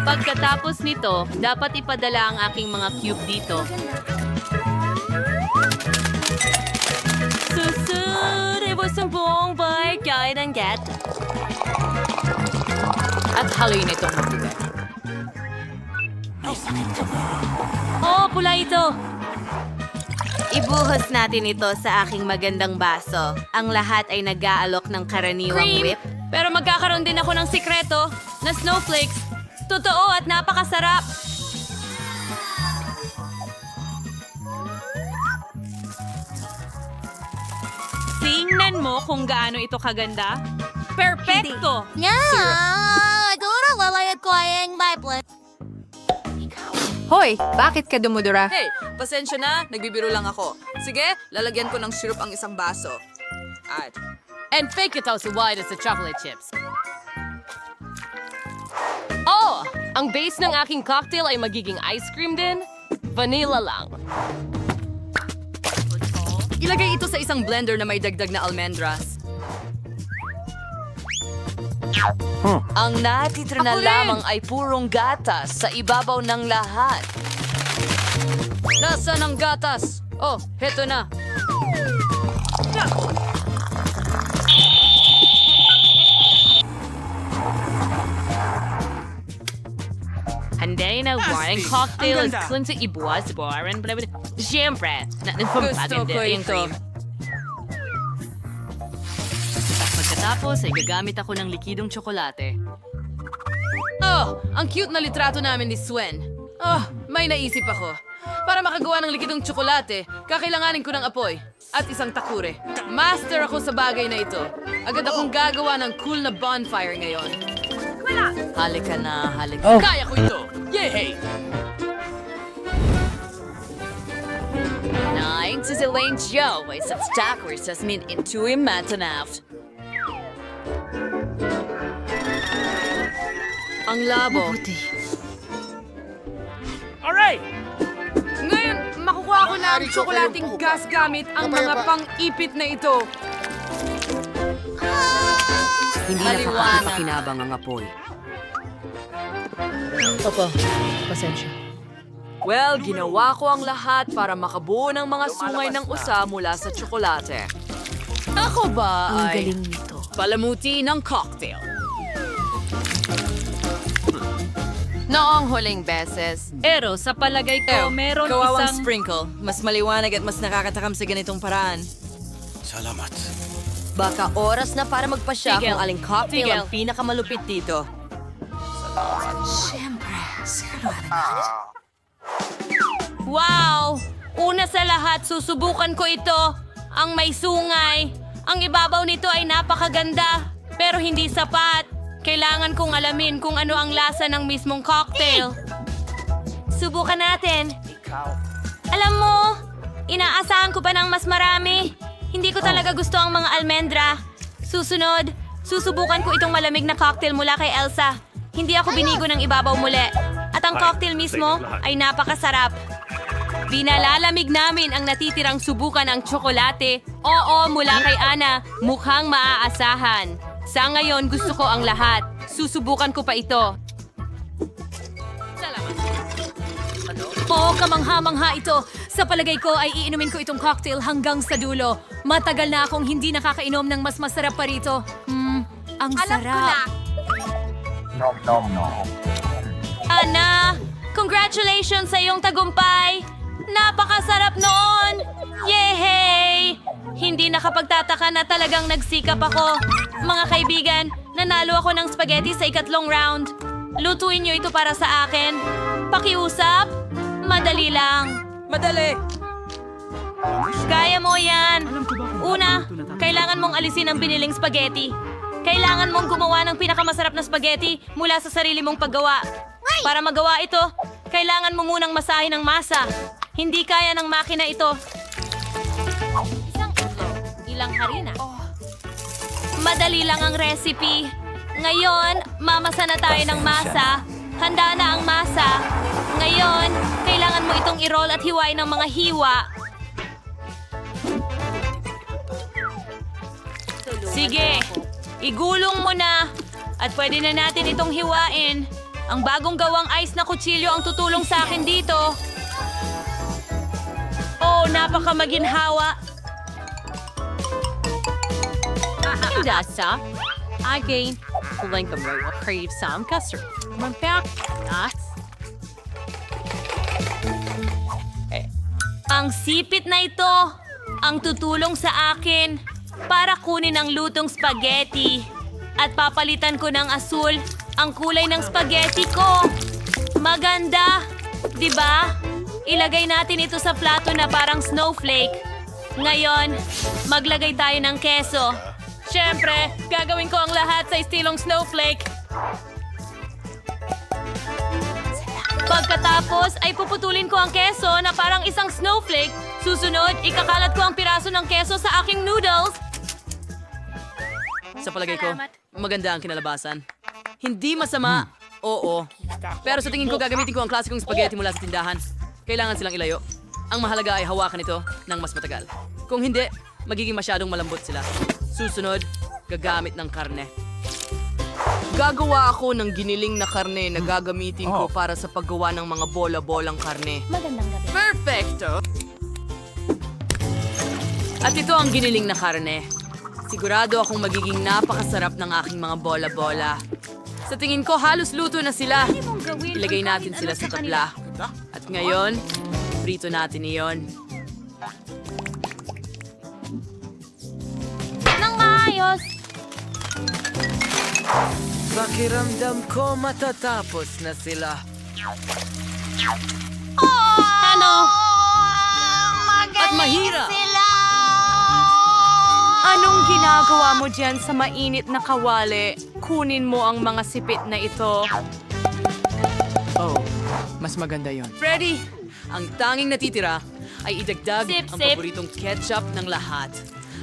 Pagkatapos nito, dapat ipadala ang aking mga cube dito. Susubong by guide and get. At haluin itong mabuti. Oh, pula ito. Ibuhos natin ito sa aking magandang baso. Ang lahat ay nag-aalok ng karaniwang Cream! whip. Pero magkakaroon din ako ng sikreto na snowflakes. Totoo at napakasarap. Tingnan mo kung gaano ito kaganda. Perfecto! Dura lalayag ko ay Bible. Hoy, bakit ka dumudura? Hey, pasensya na. Nagbibiro lang ako. Sige, lalagyan ko ng syrup ang isang baso. At And fake it out so wide as the chocolate chips. Oh! Ang base ng aking cocktail ay magiging ice cream din. Vanilla lang. ilagay ito sa isang blender na may dagdag na almendras. Ang natitira na Ako rin! lamang ay purong gatas sa ibabaw ng lahat. Nasaan ang gatas? Oh, heto na. Handay na wine cocktail at kung sa ibuwas, boran, blah, blah. Siyempre, Gusto ko ito. Pagkatapos ay gagamit ako ng likidong tsokolate. Oh, ang cute na litrato namin ni Swen. Oh, may naisip ako. Para makagawa ng likidong tsokolate, kakailanganin ko ng apoy at isang takure. Master ako sa bagay na ito. Agad akong gagawa ng cool na bonfire ngayon. Halika na, halika. Kaya ko ito! Yay! Nein, zu Elaine Joe ay sa stakers as min into imatanaft. Ang labo. Alright! Ngayon, makukuha ko na ang tsokolating gas gamit ang mga pang-ipit na ito. Hindi na nakakapakinabang ang apoy. Well, ginawa ko ang lahat para makabuo ng mga sungay ng usa mula sa tsokolate. Ako ba ay nito. palamuti ng cocktail? Noong huling beses. Pero sa palagay ko, meron Kawawang isang... sprinkle. Mas maliwanag at mas nakakatakam sa ganitong paraan. Salamat. Baka oras na para magpasya Tigil. kung aling cocktail Tigil. ang pinakamalupit dito. Wow! Una sa lahat, susubukan ko ito. Ang may sungay. Ang ibabaw nito ay napakaganda, pero hindi sapat. Kailangan kong alamin kung ano ang lasa ng mismong cocktail. Subukan natin. Alam mo, inaasahan ko pa ng mas marami. Hindi ko talaga gusto ang mga almendra. Susunod, susubukan ko itong malamig na cocktail mula kay Elsa. Hindi ako binigo ng ibabaw muli. At ang cocktail mismo ay napakasarap. Pinalalamig namin ang natitirang subukan ang tsokolate. Oo, mula kay Ana, mukhang maaasahan. Sa ngayon, gusto ko ang lahat. Susubukan ko pa ito. Oo, kamangha-mangha ito. Sa palagay ko ay iinumin ko itong cocktail hanggang sa dulo. Matagal na akong hindi nakakainom ng mas masarap pa rito. Ang sarap. Ana, congratulations sa iyong tagumpay! Napakasarap noon! Yehey! Hindi nakapagtataka na talagang nagsikap ako. Mga kaibigan, nanalo ako ng spaghetti sa ikatlong round. Lutuin niyo ito para sa akin. Pakiusap? Madali lang. Madali! Kaya mo yan. Una, kailangan mong alisin ang biniling spaghetti. Kailangan mong gumawa ng pinakamasarap na spaghetti mula sa sarili mong paggawa. Para magawa ito, kailangan mo munang masahin ang masa. Hindi kaya ng makina ito. Isang ulo, ilang harina. Madali lang ang recipe. Ngayon, mamasa na tayo ng masa. Handa na ang masa. Ngayon, kailangan mo itong i-roll at hiwain ng mga hiwa. Sige, igulong mo na. At pwede na natin itong hiwain. Ang bagong gawang ice na kutsilyo ang tutulong sa akin dito. Oh, napakamaginhawa. Dasa, again, kulang kamay wa crave some custard. Mampyak, nuts. Ang sipit na ito ang tutulong sa akin para kunin ang lutong spaghetti at papalitan ko ng asul ang kulay ng spaghetti ko. Maganda, di ba? Ilagay natin ito sa plato na parang snowflake. Ngayon, maglagay tayo ng keso. Siyempre, gagawin ko ang lahat sa estilong snowflake. Pagkatapos ay puputulin ko ang keso na parang isang snowflake. Susunod, ikakalat ko ang piraso ng keso sa aking noodles. Sa palagay ko, maganda ang kinalabasan. Hindi masama, oo. Pero sa tingin ko, gagamitin ko ang klasikong spaghetti mula sa tindahan. Kailangan silang ilayo. Ang mahalaga ay hawakan ito ng mas matagal. Kung hindi, magiging masyadong malambot sila. Susunod, gagamit ng karne. Gagawa ako ng giniling na karne na gagamitin ko para sa paggawa ng mga bola-bolang karne. Magandang gabi. Perfecto! At ito ang giniling na karne. Sigurado akong magiging napakasarap ng aking mga bola-bola. Sa tingin ko, halos luto na sila. Ilagay natin sila sa tabla. At ngayon, prito natin iyon. Nang maayos. Pakiramdam ko matatapos na sila. Ano? At mahira! Anong ginagawa mo dyan sa mainit na kawali? Kunin mo ang mga sipit na ito. Oh, mas maganda yon. Freddy, ang tanging natitira ay idagdag Sip, ang sip. paboritong ketchup ng lahat.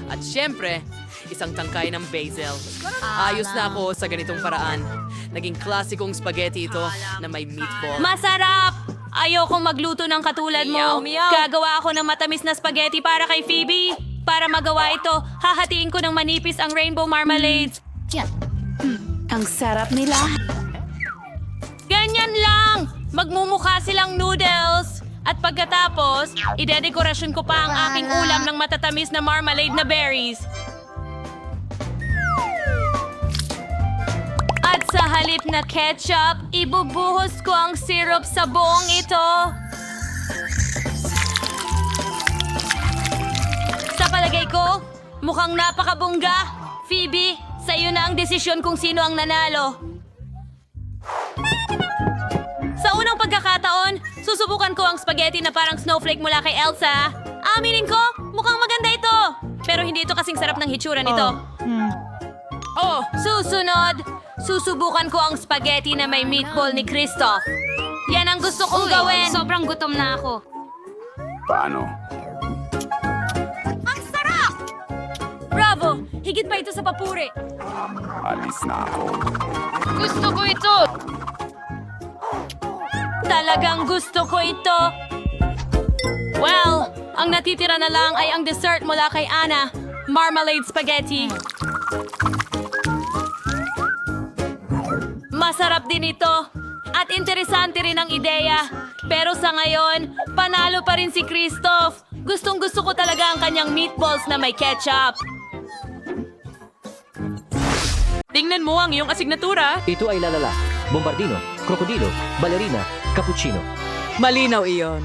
At syempre, isang tangkay ng basil. Ayos na ako sa ganitong paraan. Naging klasikong spaghetti ito na may meatball. Masarap! Ayokong magluto ng katulad mo. Gagawa ako ng matamis na spaghetti para kay Phoebe. Para magawa ito, hahatiin ko ng manipis ang rainbow marmalade. Ang sarap nila. Ganyan lang! Magmumukha silang noodles. At pagkatapos, idedekorasyon ko pa ang aking ulam ng matatamis na marmalade na berries. At sa halip na ketchup, ibubuhos ko ang syrup sa buong ito. Sa palagay ko, mukhang napakabongga. Phoebe, sa iyo na ang desisyon kung sino ang nanalo. Sa unang pagkakataon, susubukan ko ang spaghetti na parang snowflake mula kay Elsa. Aminin ko, mukhang maganda ito. Pero hindi ito kasing sarap ng hitsura nito. Oh, susunod, susubukan ko ang spaghetti na may meatball ni Christoph. Yan ang gusto kong gawin. Sobrang gutom na ako. Paano? Bravo! Higit pa ito sa papuri. Alis na ako. Gusto ko ito! Talagang gusto ko ito! Well, ang natitira na lang ay ang dessert mula kay Anna. Marmalade spaghetti. Masarap din ito. At interesante rin ang ideya. Pero sa ngayon, panalo pa rin si Christoph. Gustong-gusto ko talaga ang kanyang meatballs na may ketchup. Tingnan mo ang iyong asignatura. Ito ay lalala, bombardino, krokodilo, balerina, cappuccino. Malinaw iyon.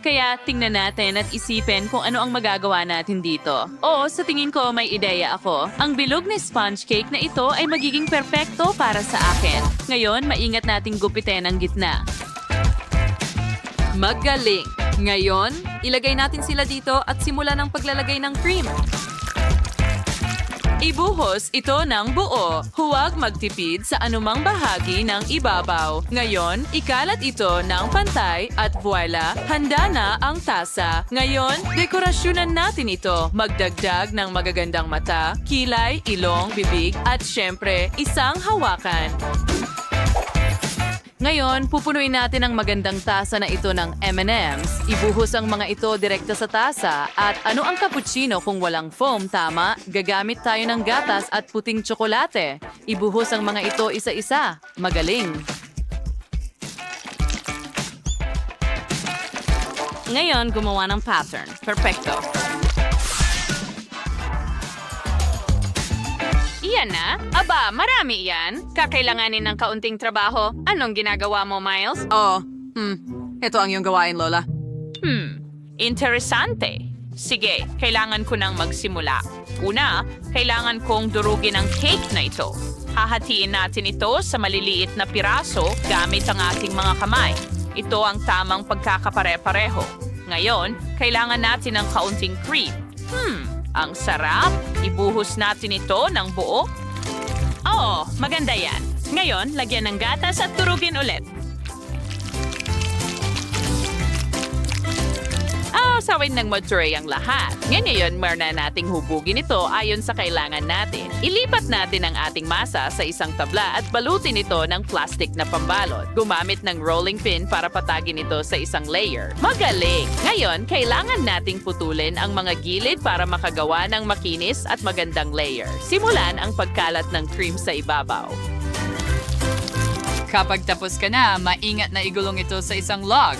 Kaya tingnan natin at isipin kung ano ang magagawa natin dito. O sa tingin ko may ideya ako. Ang bilog na sponge cake na ito ay magiging perpekto para sa akin. Ngayon, maingat nating gupitin ang gitna. Magaling! Ngayon, ilagay natin sila dito at simulan ang paglalagay ng cream. Ibuhos ito ng buo. Huwag magtipid sa anumang bahagi ng ibabaw. Ngayon, ikalat ito ng pantay at voila, handa na ang tasa. Ngayon, dekorasyonan natin ito. Magdagdag ng magagandang mata, kilay, ilong, bibig, at syempre, isang hawakan. Ngayon, pupunuin natin ang magandang tasa na ito ng M&M's. Ibuhos ang mga ito direkta sa tasa. At ano ang cappuccino kung walang foam, tama? Gagamit tayo ng gatas at puting tsokolate. Ibuhos ang mga ito isa-isa. Magaling! Ngayon, gumawa ng pattern. Perfecto. Iyan na? Aba, marami yan. Kakailanganin ng kaunting trabaho. Anong ginagawa mo, Miles? Ito ang iyong gawain, Lola. Interesante. Sige, kailangan ko nang magsimula. Una, kailangan kong durugin ang cake na ito. Hahatiin natin ito sa maliliit na piraso gamit ang ating mga kamay. Ito ang tamang pagkakapare-pareho. Ngayon, kailangan natin ng kaunting cream. Ang sarap. Ibuhos natin ito ng buo. Oo, maganda yan. Ngayon, lagyan ng gatas at turugin ulit. Sawin ng mature ang lahat. Ngayon, meron na nating hubugin ito ayon sa kailangan natin. Ilipat natin ang ating masa sa isang tabla at balutin ito ng plastic na pambalot. Gumamit ng rolling pin para patagin ito sa isang layer. Magaling! Ngayon, kailangan nating putulin ang mga gilid para makagawa ng makinis at magandang layer. Simulan ang pagkalat ng cream sa ibabaw. Kapag tapos ka na, maingat na igulong ito sa isang log.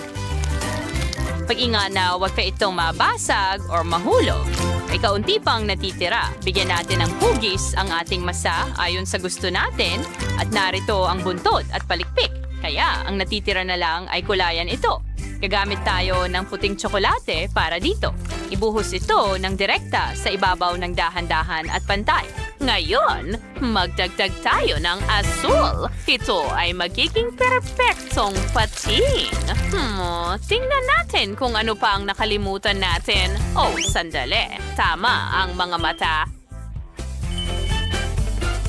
Pag-ingat na huwag ka itong mabasag o mahulog. May kaunti pang natitira. Bigyan natin ng hugis ang ating masa ayon sa gusto natin at narito ang buntot at palikpik. Kaya ang natitira na lang ay kulayan ito. Gagamit tayo ng puting tsokolate para dito. Ibuhos ito ng direkta sa ibabaw ng dahan-dahan at pantay. Ngayon, magdagdag tayo ng asul. Ito ay magiging perpektong pating. Tingnan natin kung ano pa ang nakalimutan natin. Oh, sandali. Tama ang mga mata.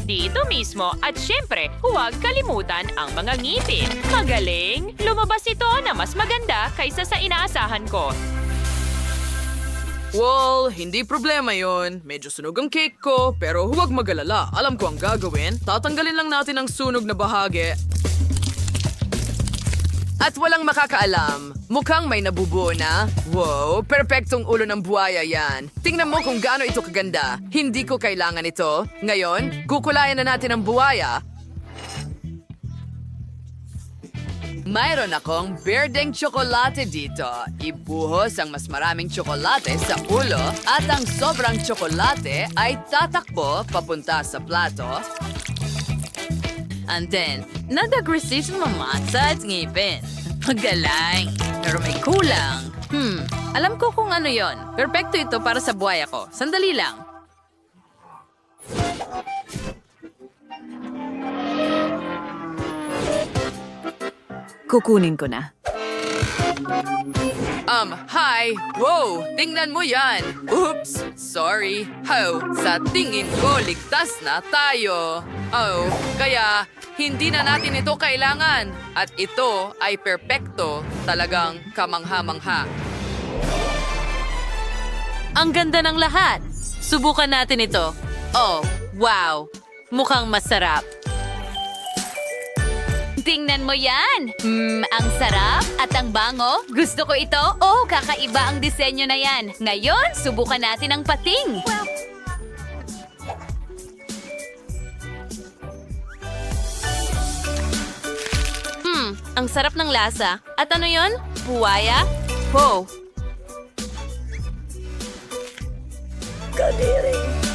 Dito mismo at syempre, huwag kalimutan ang mga ngipin. Magaling! Lumabas ito na mas maganda kaysa sa inaasahan ko. Well, hindi problema yon. Medyo sunog ang cake ko, pero huwag magalala. Alam ko ang gagawin. Tatanggalin lang natin ang sunog na bahagi. At walang makakaalam. Mukhang may nabubuo na. Wow, perpektong ulo ng buhaya yan. Tingnan mo kung gaano ito kaganda. Hindi ko kailangan ito. Ngayon, kukulayan na natin ang buhaya. Mayroon akong berdeng tsokolate dito. Ibuhos ang mas maraming tsokolate sa ulo at ang sobrang tsokolate ay tatakbo papunta sa plato. And then, nadagresisyon mamasa at ngipin. Magaling. Pero may kulang. Alam ko kung ano yon. Perpekto ito para sa buhaya ko. Sandali lang. Kukunin ko na. Hi! Wow! Tingnan mo yan! Oops! Sorry! Sa tingin ko, ligtas na tayo! Kaya hindi na natin ito kailangan. At ito ay perpekto, talagang kamangha-mangha. Ang ganda ng lahat. Subukan natin ito. Oh, wow. Mukhang masarap. Tingnan mo yan! Ang sarap at ang bango. Gusto ko ito. Oh, kakaiba ang disenyo na yan. Ngayon, subukan natin ang pating. Ang sarap ng lasa. At ano yon? Buwaya? Wow.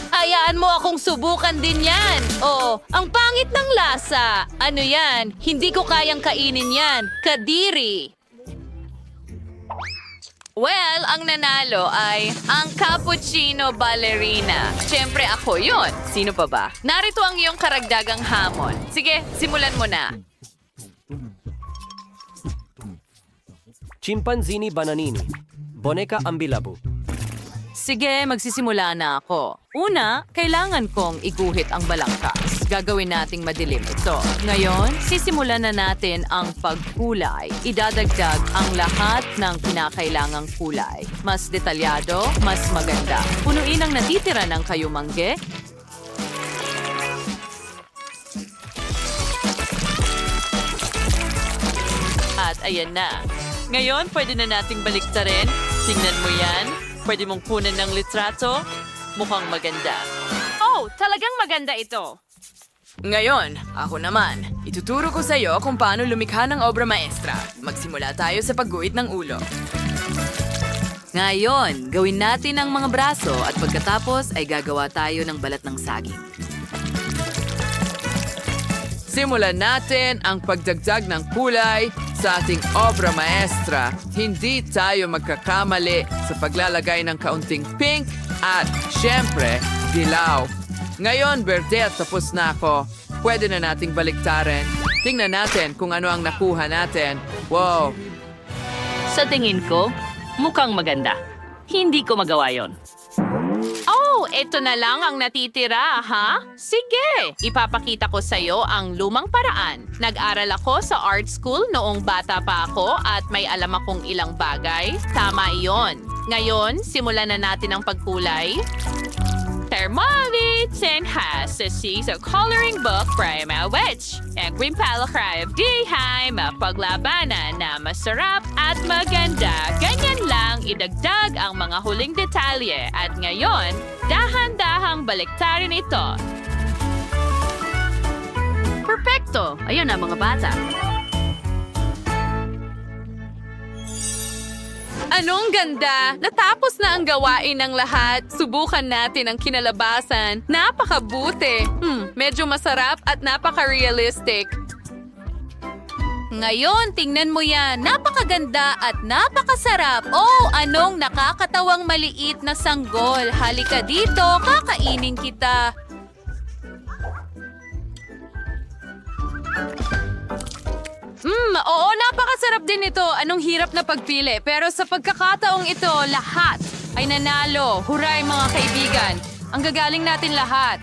Hayaan mo akong subukan din yan. Oh, ang pangit ng lasa. Ano yan? Hindi ko kayang kainin yan. Kadiri. Well, ang nanalo ay ang cappuccino ballerina. Siyempre ako yun. Sino pa ba? Narito ang iyong karagdagang hamon. Sige, simulan mo na. Chimpanzini bananini. Boneka ambilabu. Sige, magsisimula na ako. Una, kailangan kong iguhit ang balangkas. Gagawin nating madilim ito. Ngayon, sisimulan na natin ang pagkulay. Idadagdag ang lahat ng kinakailangang kulay. Mas detalyado, mas maganda. Punuin ang natitira ng kayumangge. At ayan na. Ngayon, pwede na nating baliktarin. Tingnan mo yan. Pwede mong kunan ng litrato. Mukhang maganda. Oh, talagang maganda ito. Ngayon, ako naman. Ituturo ko sa iyo kung paano lumikha ng obra maestra. Magsimula tayo sa pagguhit ng ulo. Ngayon, gawin natin ang mga braso at pagkatapos ay gagawa tayo ng balat ng saging. Simulan natin ang pagdagdag ng kulay sa ating obra maestra. Hindi tayo magkakamali sa paglalagay ng kaunting pink at, syempre, dilaw. Ngayon, berde at tapos na ako. Pwede na nating baliktarin. Tingnan natin kung ano ang nakuha natin. Wow! Sa tingin ko, mukhang maganda. Hindi ko magawa yon. Oh, eto na lang ang natitira, ha? Sige, ipapakita ko sa'yo ang lumang paraan. Nag-aral ako sa art school noong bata pa ako at may alam akong ilang bagay. Tama iyon. Ngayon, simulan na natin ang pagkulay. Thermomix and has a coloring book para mawitch. Ang green palakrive dihay mapaglabanan na masarap at maganda. Ganyan lang idagdag ang mga huling detalye. At ngayon, dahan-dahang baliktarin ito. Perfecto! Ayun na mga bata. Anong ganda! Natapos na ang gawain ng lahat. Subukan natin ang kinalabasan. Napakabuti. Medyo masarap at napaka-realistic. Ngayon, tingnan mo yan. Napakaganda at napakasarap. Oh, anong nakakatawang maliit na sanggol. Halika dito, kakainin kita. Oo, napakasarap din ito. Anong hirap na pagpili. Pero sa pagkakataong ito, lahat ay nanalo. Huray mga kaibigan. Ang gagaling natin lahat.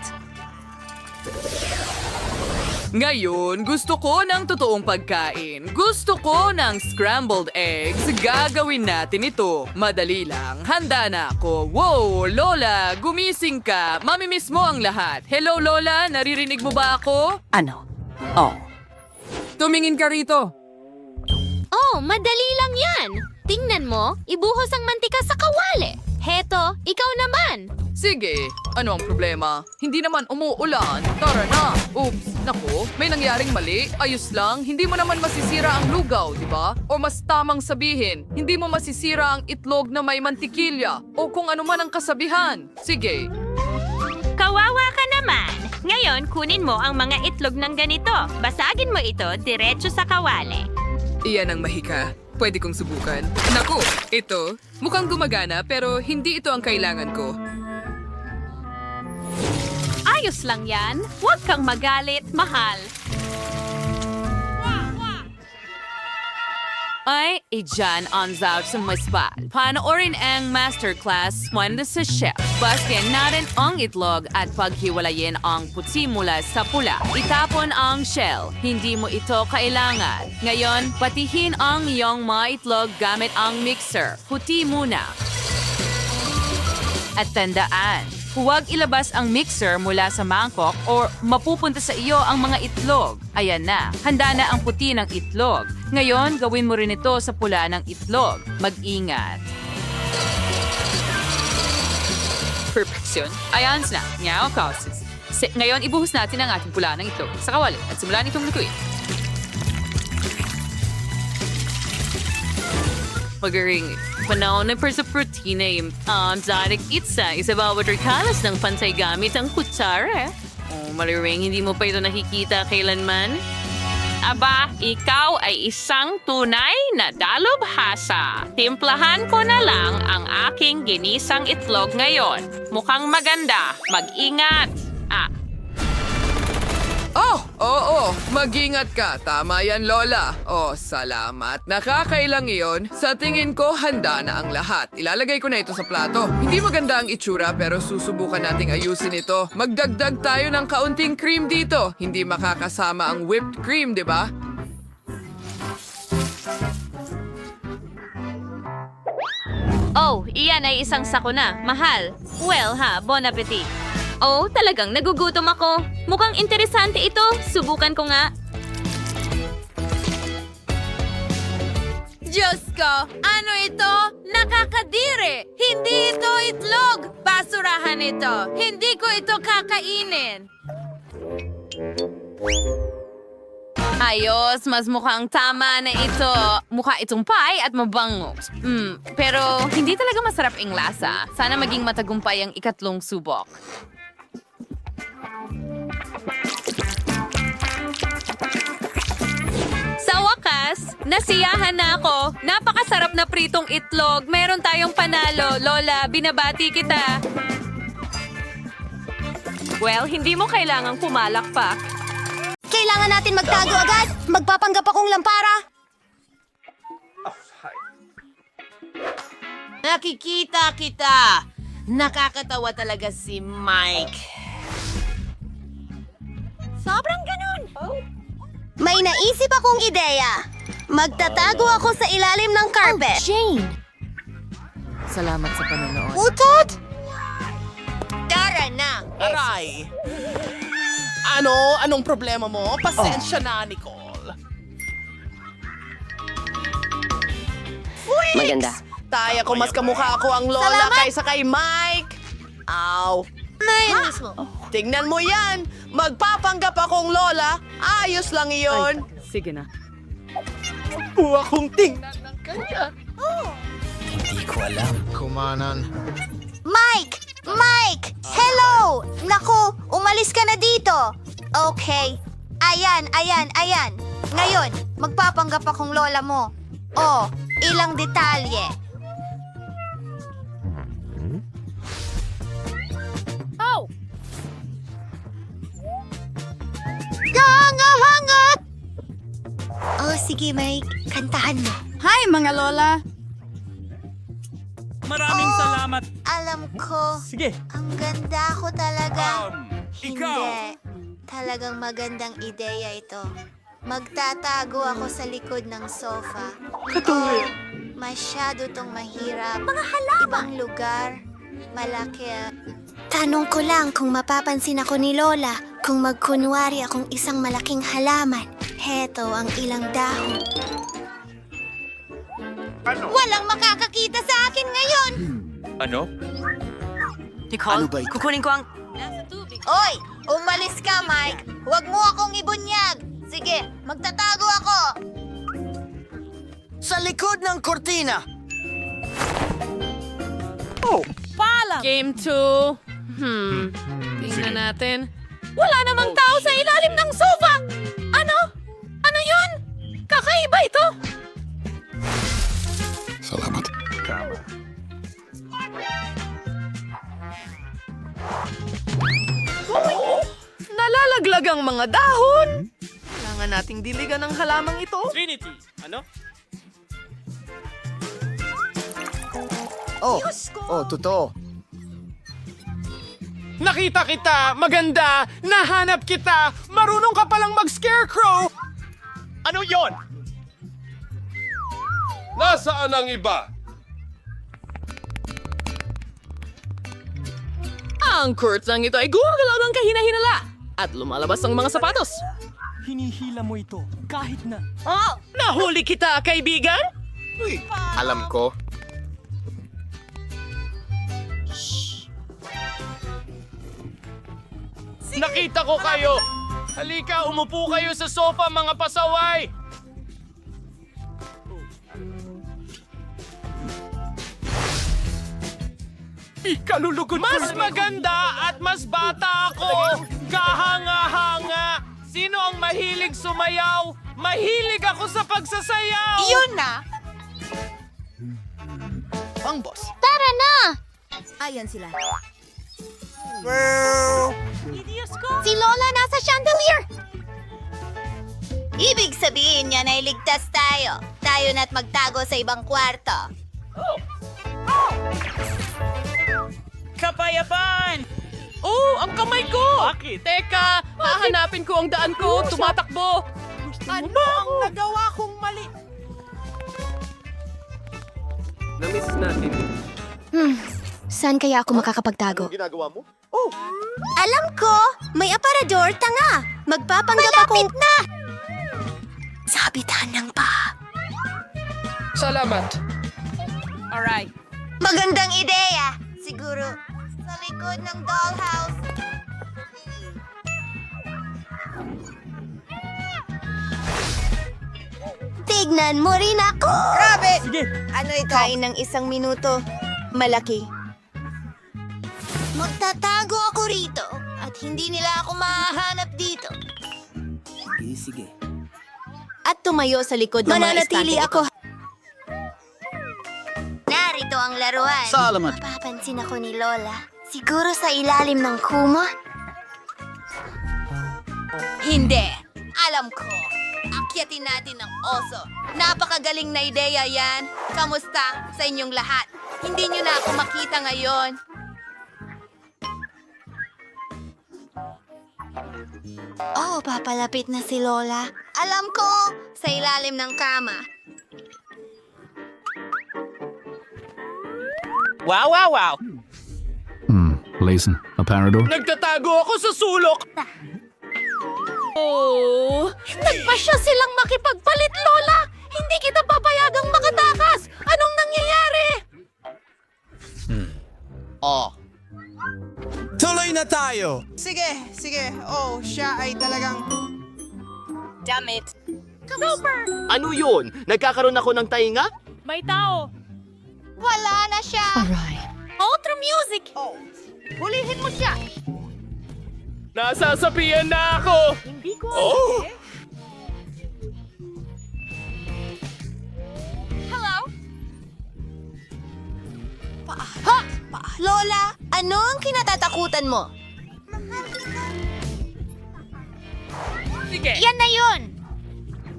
Ngayon, gusto ko ng totoong pagkain. Gusto ko ng scrambled eggs. Gagawin natin ito. Madali lang. Handa na ako. Wow, Lola, gumising ka. Mamimiss mo ang lahat. Hello, Lola. Naririnig mo ba ako? Ano? Oh. Tumingin ka rito. Oh, madali lang yan. Tingnan mo, ibuhos ang mantika sa kawali. Heto, ikaw naman. Sige, ano ang problema? Hindi naman umuulan. Tara na. Oops, naku, may nangyaring mali. Ayos lang, hindi mo naman masisira ang lugaw, di ba? O mas tamang sabihin, hindi mo masisira ang itlog na may mantikilya. O kung ano man ang kasabihan. Sige. Kawawa ka naman. Ngayon, kunin mo ang mga itlog ng ganito. Basagin mo ito diretso sa kawali. Iyan ang mahika. Pwede kong subukan. Naku, ito. Mukhang gumagana pero hindi ito ang kailangan ko. Ayos lang yan. Huwag kang magalit, mahal. Ay, iyan ang out sa masbal. Panoorin ang masterclass mula sa chef. Basken natin ang itlog at paghiwalayin ang puti mula sa pula. Itapon ang shell. Hindi mo ito kailangan. Ngayon, patihin ang iyong mga itlog gamit ang mixer. Puti muna. At tandaan, Huwag ilabas ang mixer mula sa mangkok o mapupunta sa iyo ang mga itlog. Ayan na, handa na ang puti ng itlog. Ngayon, gawin mo rin ito sa pula ng itlog. Mag-ingat. Perfection. Ayan na. Ngayon, kausis. Ngayon, ibuhos natin ang ating pula ng itlog sa kawali at simulan itong lutuin. Magaling. Panahon na sa protina yung direct itsa. Isa bawat rekalas ng pantay gamit ang kutsara. Oh, maliring, hindi mo pa ito nakikita kailanman? Aba, ikaw ay isang tunay na dalubhasa. Timplahan ko na lang ang aking ginisang itlog ngayon. Mukhang maganda. Mag-ingat. Oo, mag-ingat ka. Tama yan, Lola. Salamat. Nakakailang iyon. Sa tingin ko, handa na ang lahat. Ilalagay ko na ito sa plato. Hindi maganda ang itsura pero susubukan nating ayusin ito. Magdagdag tayo ng kaunting cream dito. Hindi makakasama ang whipped cream, di ba? Oh, iyan ay isang sako na. Mahal. Well ha, bon appetit. Oh, talagang nagugutom ako. Mukhang interesante ito. Subukan ko nga. Diyos ko, ano ito? Nakakadiri! Hindi ito itlog! Basurahan ito! Hindi ko ito kakainin! Ayos, mas mukhang tama na ito. Mukha itong pie at mabango. Pero hindi talaga masarap ang lasa. Sana maging matagumpay ang ikatlong subok. Sa wakas, nasiyahan na ako. Napakasarap na pritong itlog. Meron tayong panalo. Lola, binabati kita. Well, hindi mo kailangang pumalakpak. Kailangan natin magtago agad. Magpapanggap akong lampara. Nakikita kita. Nakakatawa talaga si Mike. Sobrang ganun. May naisip akong ideya. Magtatago ako sa ilalim ng carpet. Jane! Salamat sa panonood. Utot! Tara na! Aray! Anong problema mo? Pasensya na, Nicole. Maganda. Taya ko mas kamukha ako ang Lola kaysa kay Mike. Aw. Nainis mo. Tingnan mo yan. Magpapanggap akong Lola. Ayos lang iyon. Sige na. Huwag kong tingnan ng kanya. Hindi ko alam. Kumanan. Mike! Mike! Hello! Naku, umalis ka na dito. Okay. Ayan. Ngayon, magpapanggap akong lola mo. Ilang detalye. Oh! Hangat! Sige, Mike. Kantahan mo. Hi, mga lola! Maraming salamat. Alam ko. Sige. Ang ganda ko talaga. Ikaw. Hindi. Talagang magandang ideya ito. Magtatago ako sa likod ng sofa. Masyado tong mahirap. Mga halaman. Ibang lugar. Malaki. Tanong ko lang kung mapapansin ako ni Lola kung magkunwari akong isang malaking halaman. Heto ang ilang dahon. Walang makakakita sa akin ngayon! Ano? Nicole, kukunin ko ang... Oy! Umalis ka, Mike! Huwag mo akong ibunyag! Sige, magtatago ako! Sa likod ng kortina. Game 2. Tingnan natin. Wala namang tao sa ilalim ng sofa! Ano? Ano yun? Kakaiba ito! Salamat. Tama. Nalalaglag ang mga dahon. Kailangan nating diligan ng halamang ito. Trinity, ano? Totoo. Nakita kita! Maganda! Nahanap kita! Marunong ka palang mag-scarecrow! Ano yon? Nasaan ang iba? Ang curtain ito ay gumagalaw ng kahina-hinala at lumalabas ang mga sapatos. Hinihila mo ito kahit na... Nahuli kita, kaibigan? Alam ko. Nakita ko kayo! Halika, umupo kayo sa sofa, mga pasaway! Ikalulugod mas maganda at mas bata ako! Kahanga-hanga! Sino ang mahilig sumayaw? Mahilig ako sa pagsasayaw! Yun na! Pang boss. Tara na! Ayan sila. Si Lola nasa chandelier! Ibig sabihin niya na iligtas tayo. Tayo na't magtago sa ibang kwarto. Kapayapaan! Oh, ang kamay ko! Bakit? Teka, hahanapin ko ang daan ko. Tumatakbo. Ano ang nagawa kong mali? Namiss natin. Saan kaya ako makakapagtago? Ginagawa mo? Alam ko! May aparador, tanga! Magpapanggap akong... na! Sa kabitan ng paa. Salamat. Alright. Magandang ideya! Siguro, sa likod ng dollhouse. Tignan mo rin ako! Grabe! Sige! Ano ito? Kain ng 1 minuto. Malaki. Magtatago ako rito at hindi nila ako mahahanap dito. Sige. At tumayo sa likod ng mga estante ako. Narito ang laruan. Salamat. Mapapansin ako ni Lola. Siguro sa ilalim ng kumot? Hindi. Alam ko. Akyatin natin ang oso. Napakagaling na ideya yan. Kamusta sa inyong lahat? Hindi nyo na ako makita ngayon. Oh, papalapit na si Lola. Alam ko, sa ilalim ng kama. Wow, wow, wow! Lazen, aparador. Nagtatago ako sa sulok! Oh, Nagpasya silang makipagpalit, Lola! Hindi kita papayagang makatakas! Anong nangyayari? Tuloy na tayo! Sige. Oh, siya ay talagang... Damn it. Ano yun? Nagkakaroon ako ng tainga? May tao. Wala na siya! Outro music! Oh, hulihin mo siya! Nasasabihan na ako! Hindi ko Hello? Ha! Lola, ano ang kinatatakutan mo? sige. Yan na yun!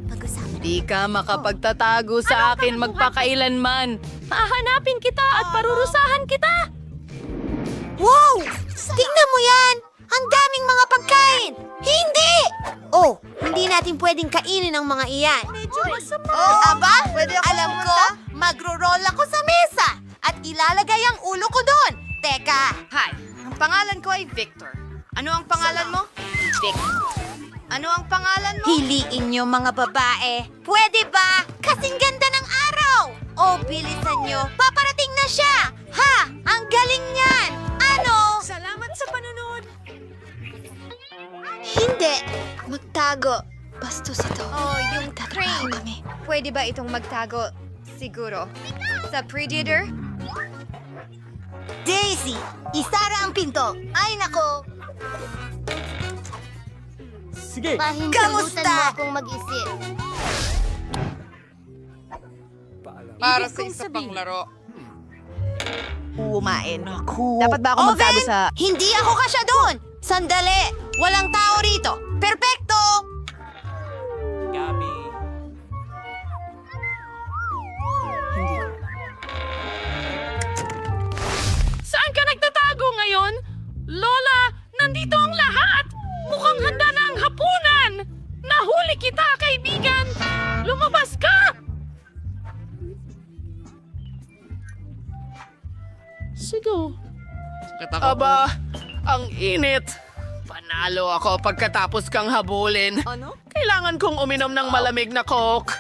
Pag-usapan. Di ka makapagtatago sa akin magpakailanman. Hahanapin kita at parurusahan kita. Wow! Tingnan mo yan! Ang daming mga pagkain! Hindi! Oh, hindi natin pwedeng kainin ang mga iyan. Medyo masama. Oh, aba? Alam ko, magro-roll ako sa mesa at ilalagay ang ulo ko doon. Teka. Hi, ang pangalan ko ay Victor. Ano ang pangalan mo? Victor. Ano ang pangalan mo? Hiliin niyo mga babae. Pwede ba? Kasing ganda ng araw! Oh, bilisan niyo. Paparating na siya! Ha! Ang galing niyan! Ano? Salamat sa panonood. Hindi. Magtago. Bastos ito. Oh, yung Tatrabaho train. kami. Pwede ba itong magtago? Siguro. Sa Predator? Daisy! Isara ang pinto. Ay, nako. Sige! Kamusta? Mo akong mag-isip. Para sa isa pang laro. Kumain. Dapat ba ako magtago sa... Hindi ako kasya doon! Sandali! Walang tao rito! Perpekto! Gabi. Saan ka nagtatago ngayon? Lola, nandito ang lahat! Mukhang handa na ang hapunan! Nahuli kita, kaibigan! Lumabas ka! Sigo. Aba, Ang init. Panalo ako pagkatapos kang habulin. Ano? Kailangan kong uminom ng malamig na Coke.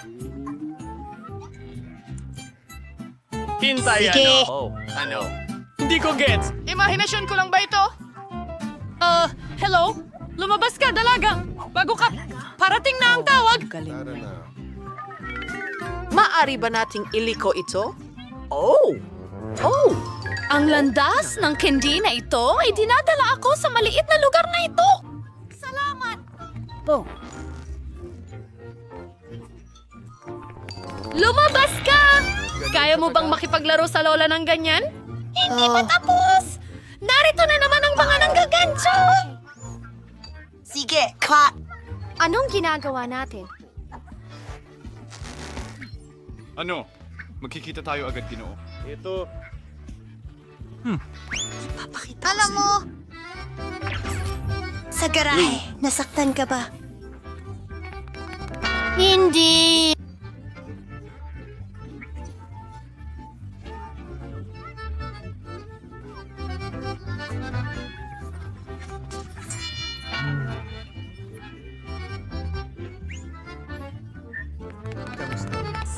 Hintay, Sige. Ano? Hindi ko gets. Imahinasyon ko lang ba ito? Hello? Lumabas ka, dalaga! Bago ka, parating na ang tawag! Maari ba nating iliko ito? Ang landas ng candy na ito ay dinadala ako sa maliit na lugar na ito. Salamat! Lumabas ka! Kaya mo bang makipaglaro sa lola ng ganyan? Hindi pa tapos! Narito na naman ang mga nanggagancho! Sige, ka... Anong ginagawa natin? Ano? Magkikita tayo agad, Ginoo. Ito. Alam mo, sa garahe, nasaktan ka ba? Hindi.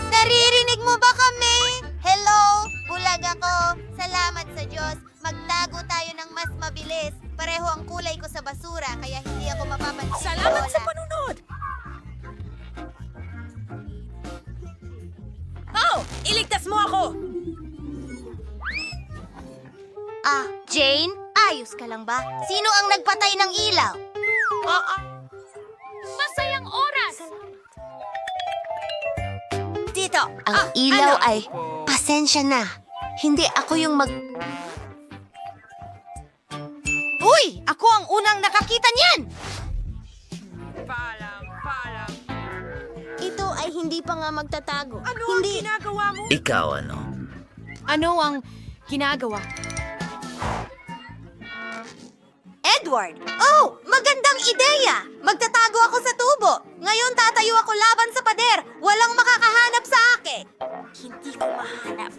Naririnig mo ba kami? Hello? Bulag ako. Salamat sa Diyos. Magtago tayo ng mas mabilis. Pareho ang kulay ko sa basura, kaya hindi ako mapapansin. Salamat sa panunod! Oh! Iligtas mo ako! Ah, Jane? Ayos ka lang ba? Sino ang nagpatay ng ilaw? Masayang oras! Tito, ang ilaw ay... Pasensya na. Hindi ako yung Uy! Ako ang unang nakakita niyan! Ito ay hindi pa nga magtatago. Ano hindi. Ang ginagawa mo? Ikaw ano? Ano ang ginagawa? Edward! Oh! Magandang ideya! Magtatago ako sa tubo. Ngayon tatayo ako laban sa pader. Walang makakahanap sa akin. Hindi ko mahanap.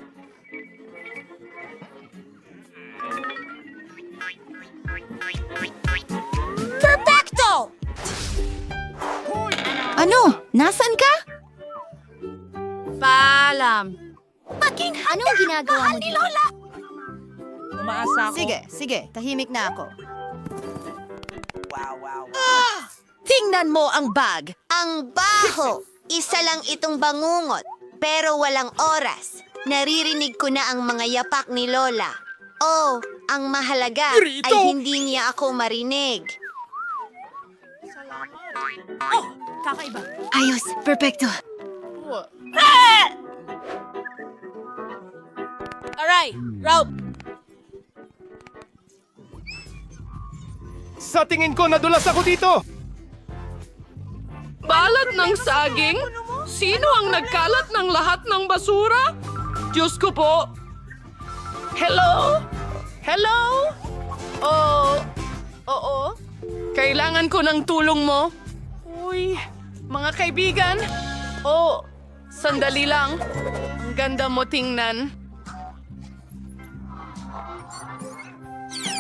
Perfecto! Ano? Nasaan ka? Paalam. Anong ginagawa mo ni Lola? Umaasa ako. Sige. Tahimik na ako. Tingnan mo ang bag. Ang baho. Isa lang itong bangungot. Pero walang oras. Naririnig ko na ang mga yapak ni Lola. Oh, ang mahalaga ay hindi niya ako marinig. Kakaiba. Ayos, perfecto. Aray! Route! Sa tingin ko, nadulas ako dito! Balat ng saging? Sino ang nagkalat ng lahat ng basura? Diyos ko po! Hello? Hello? Oo? Kailangan ko ng tulong mo. Uy, mga kaibigan. Oh, sandali lang. Ang ganda mo tingnan.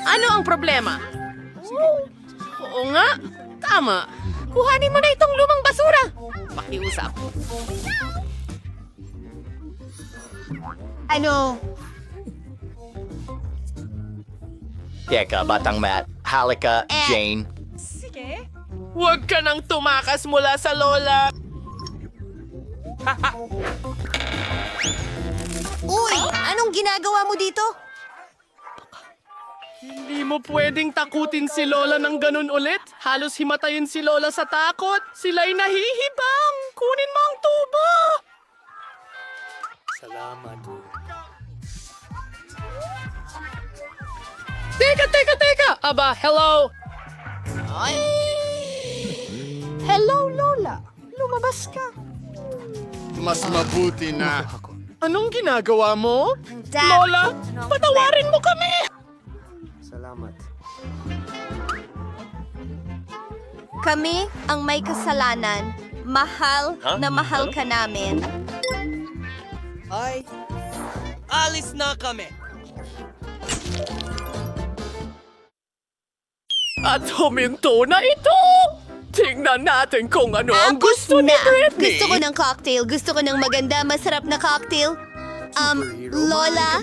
Ano ang problema? Oo nga, tama. Kuhanin mo na itong lumang basura. Pakiusap. Ano? Teka, Batang Matt. Halika, Jane. Huwag ka nang tumakas mula sa lola. Uy, anong ginagawa mo dito? Hindi mo pwedeng takutin si Lola ng ganun ulit. Halos himatayin si Lola sa takot. Sila'y nahihibang. Kunin mo ang tubo. Salamat. Teka! Aba, hello. Hello, Lola. Lumabas ka. Mas mabuti na. Anong ginagawa mo? Lola, patawarin mo kami. Salamat. Kami ang may kasalanan. Mahal na mahal ka namin. Ay, alis na kami. At huminto na ito! Tingnan natin kung ano ang gusto ni Britney! Gusto ko ng cocktail. Gusto ko ng maganda, masarap na cocktail. Lola?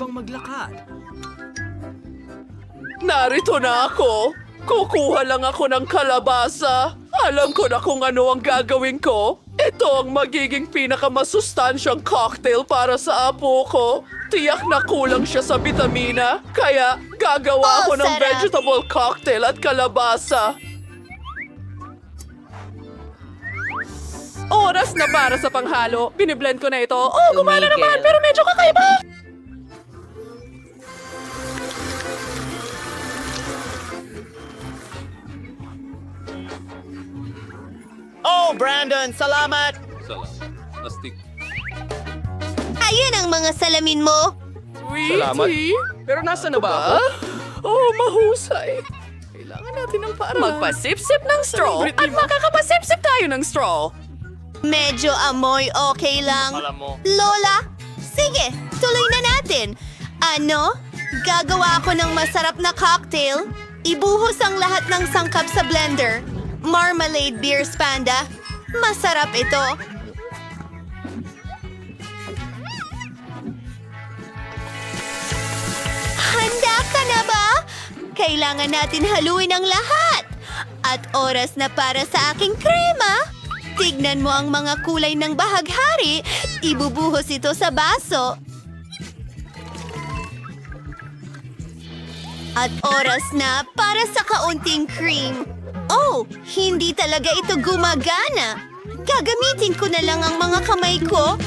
Narito na ako. Kukuha lang ako ng kalabasa. Alam ko na kung ano ang gagawin ko. Ito ang magiging pinakamasustansyang cocktail para sa apo ko. Tiyak na kulang siya sa bitamina. Kaya gagawa ako ng sarap. vegetable cocktail at kalabasa. Oras na para sa panghalo. Biniblend ko na ito. Oh, gumana naman, pero medyo kakaiba. Oh, Brandon, salamat! Ayun ang mga salamin mo. Salamat. Pero nasa na ba ako? Oh, mahusay. Kailangan natin ng paraan. Magpasip-sip ng straw at makakapasip-sip tayo ng straw. Medyo amoy okay lang. Lola, sige, tuloy na natin. Ano? Gagawa ako ng masarap na cocktail. Ibuhos ang lahat ng sangkap sa blender. Marmalade beers, Panda. Masarap ito. Handa ka na ba? Kailangan natin haluin ang lahat. At oras na para sa aking krema. Tignan mo ang mga kulay ng bahaghari. Ibubuhos ito sa baso. At oras na para sa kaunting cream. Oh, hindi talaga ito gumagana. Gagamitin ko na lang ang mga kamay ko.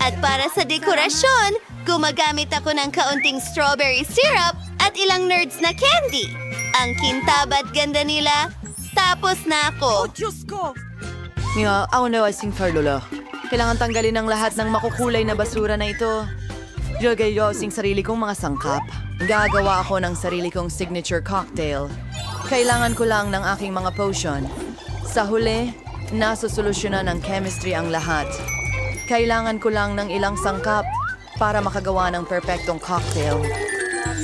At para sa dekorasyon, gumagamit ako ng kaunting strawberry syrup at ilang nerds na candy. Ang kintab at ganda nila. Tapos na ako. Mia, ako na asing Lola. Kailangan tanggalin ang lahat ng makukulay na basura na ito. Jogay yung sarili kong mga sangkap. Gagawa ako ng sarili kong signature cocktail. Kailangan ko lang ng aking mga potion. Sa huli, nasusolusyonan ng chemistry ang lahat. Kailangan ko lang ng ilang sangkap para makagawa ng perpektong cocktail.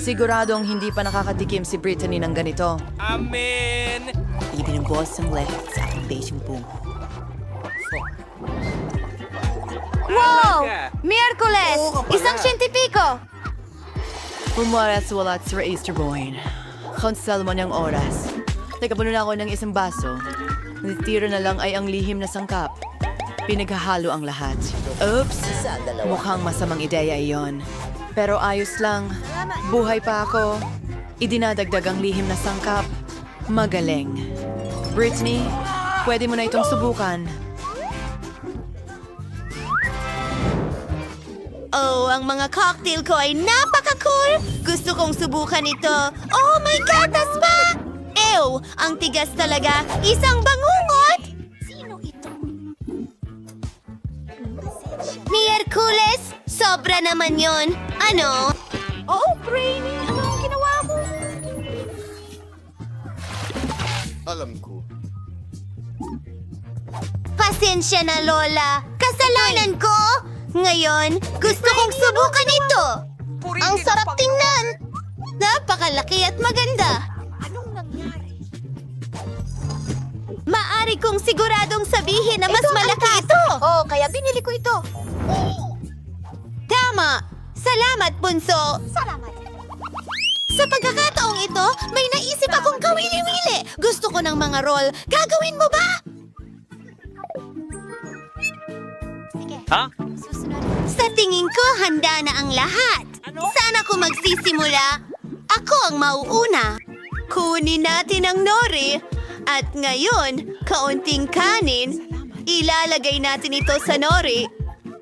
Siguradong hindi pa nakakatikim si Brittany ng ganito. Amen! Ibinubos ang lahat sa aking basing boom. Wow! Miyerkules! Isang siyentipiko! Pumaras-walat sa Easter Boy. Konsel mo niyang oras. Nagkapuno na ako ng isang baso. Natitira na lang ay ang lihim na sangkap. Pinaghahalo ang lahat. Oops! Mukhang masamang ideya iyon. Pero ayos lang. Buhay pa ako. Idinadagdag ang lihim na sangkap. Magaling. Brittany, pwede mo na itong subukan. Oh, ang mga cocktail ko ay napaka-cool! Gusto kong subukan ito. Oh, may gatas pa! Ew, ang tigas talaga. Isang bangungot! Sino ito? Miyerkules? Sobra naman yon. Ano? Oh, Brainy! Ano ang ginawa mo? Alam ko. Pasensya na, Lola. Kasalanan ko! Ngayon, gusto kong subukan ito. Ang sarap tingnan. Napakalaki at maganda. Anong nangyari? Maari kong siguradong sabihin na mas malaki ito. Oh, kaya binili ko ito. Tama. Salamat, Bunso. Salamat. Sa pagkakataong ito, may naisip akong kawili-wili. Gusto ko ng mga roll. Gagawin mo ba? Ha? Sa tingin ko, handa na ang lahat. Sana ko magsisimula. Ako ang mauuna. Kunin natin ang nori. At ngayon, kaunting kanin. Ilalagay natin ito sa nori.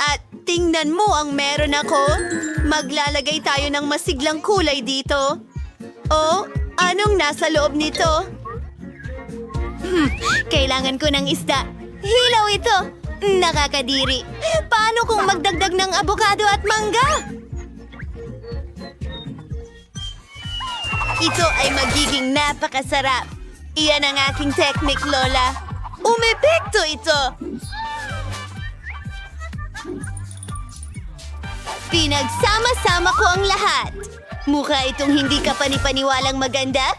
At tingnan mo ang meron ako. Maglalagay tayo ng masiglang kulay dito. Oh, anong nasa loob nito? Kailangan ko ng isda. Hilaw ito. Nakakadiri. Paano kung magdagdag ng abogado at mangga? Ito ay magiging napakasarap. Iyan ang aking technique, Lola. Umepekto ito. Pinagsama-sama ko ang lahat. Mukha itong hindi ka panipaniwalang maganda.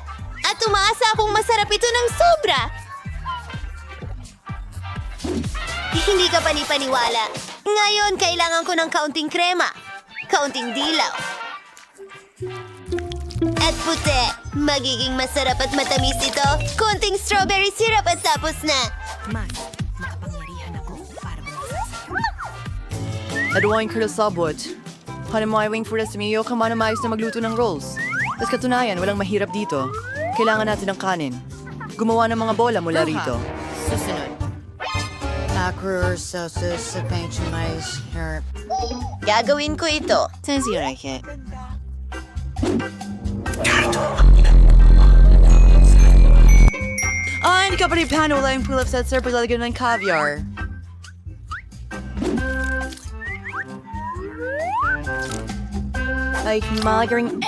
At umaasa akong masarap ito ng sobra. Hindi ka panipaniwala. Ngayon, kailangan ko ng kaunting krema. Kaunting dilaw. At puti. Magiging masarap at matamis ito. Konting strawberry syrup at tapos na. Aduain ko na sabot. Hanamay for us miyo ka manamayos na magluto ng rolls. Tapos katunayan, walang mahirap dito. Kailangan natin ng kanin. Gumawa ng mga bola mula rito. Susunod. Gagawin ko ito. Ay, hindi ka pa rin plano. Wala yung pull-ups at sir palalagyan ng caviar. Ay, magaring...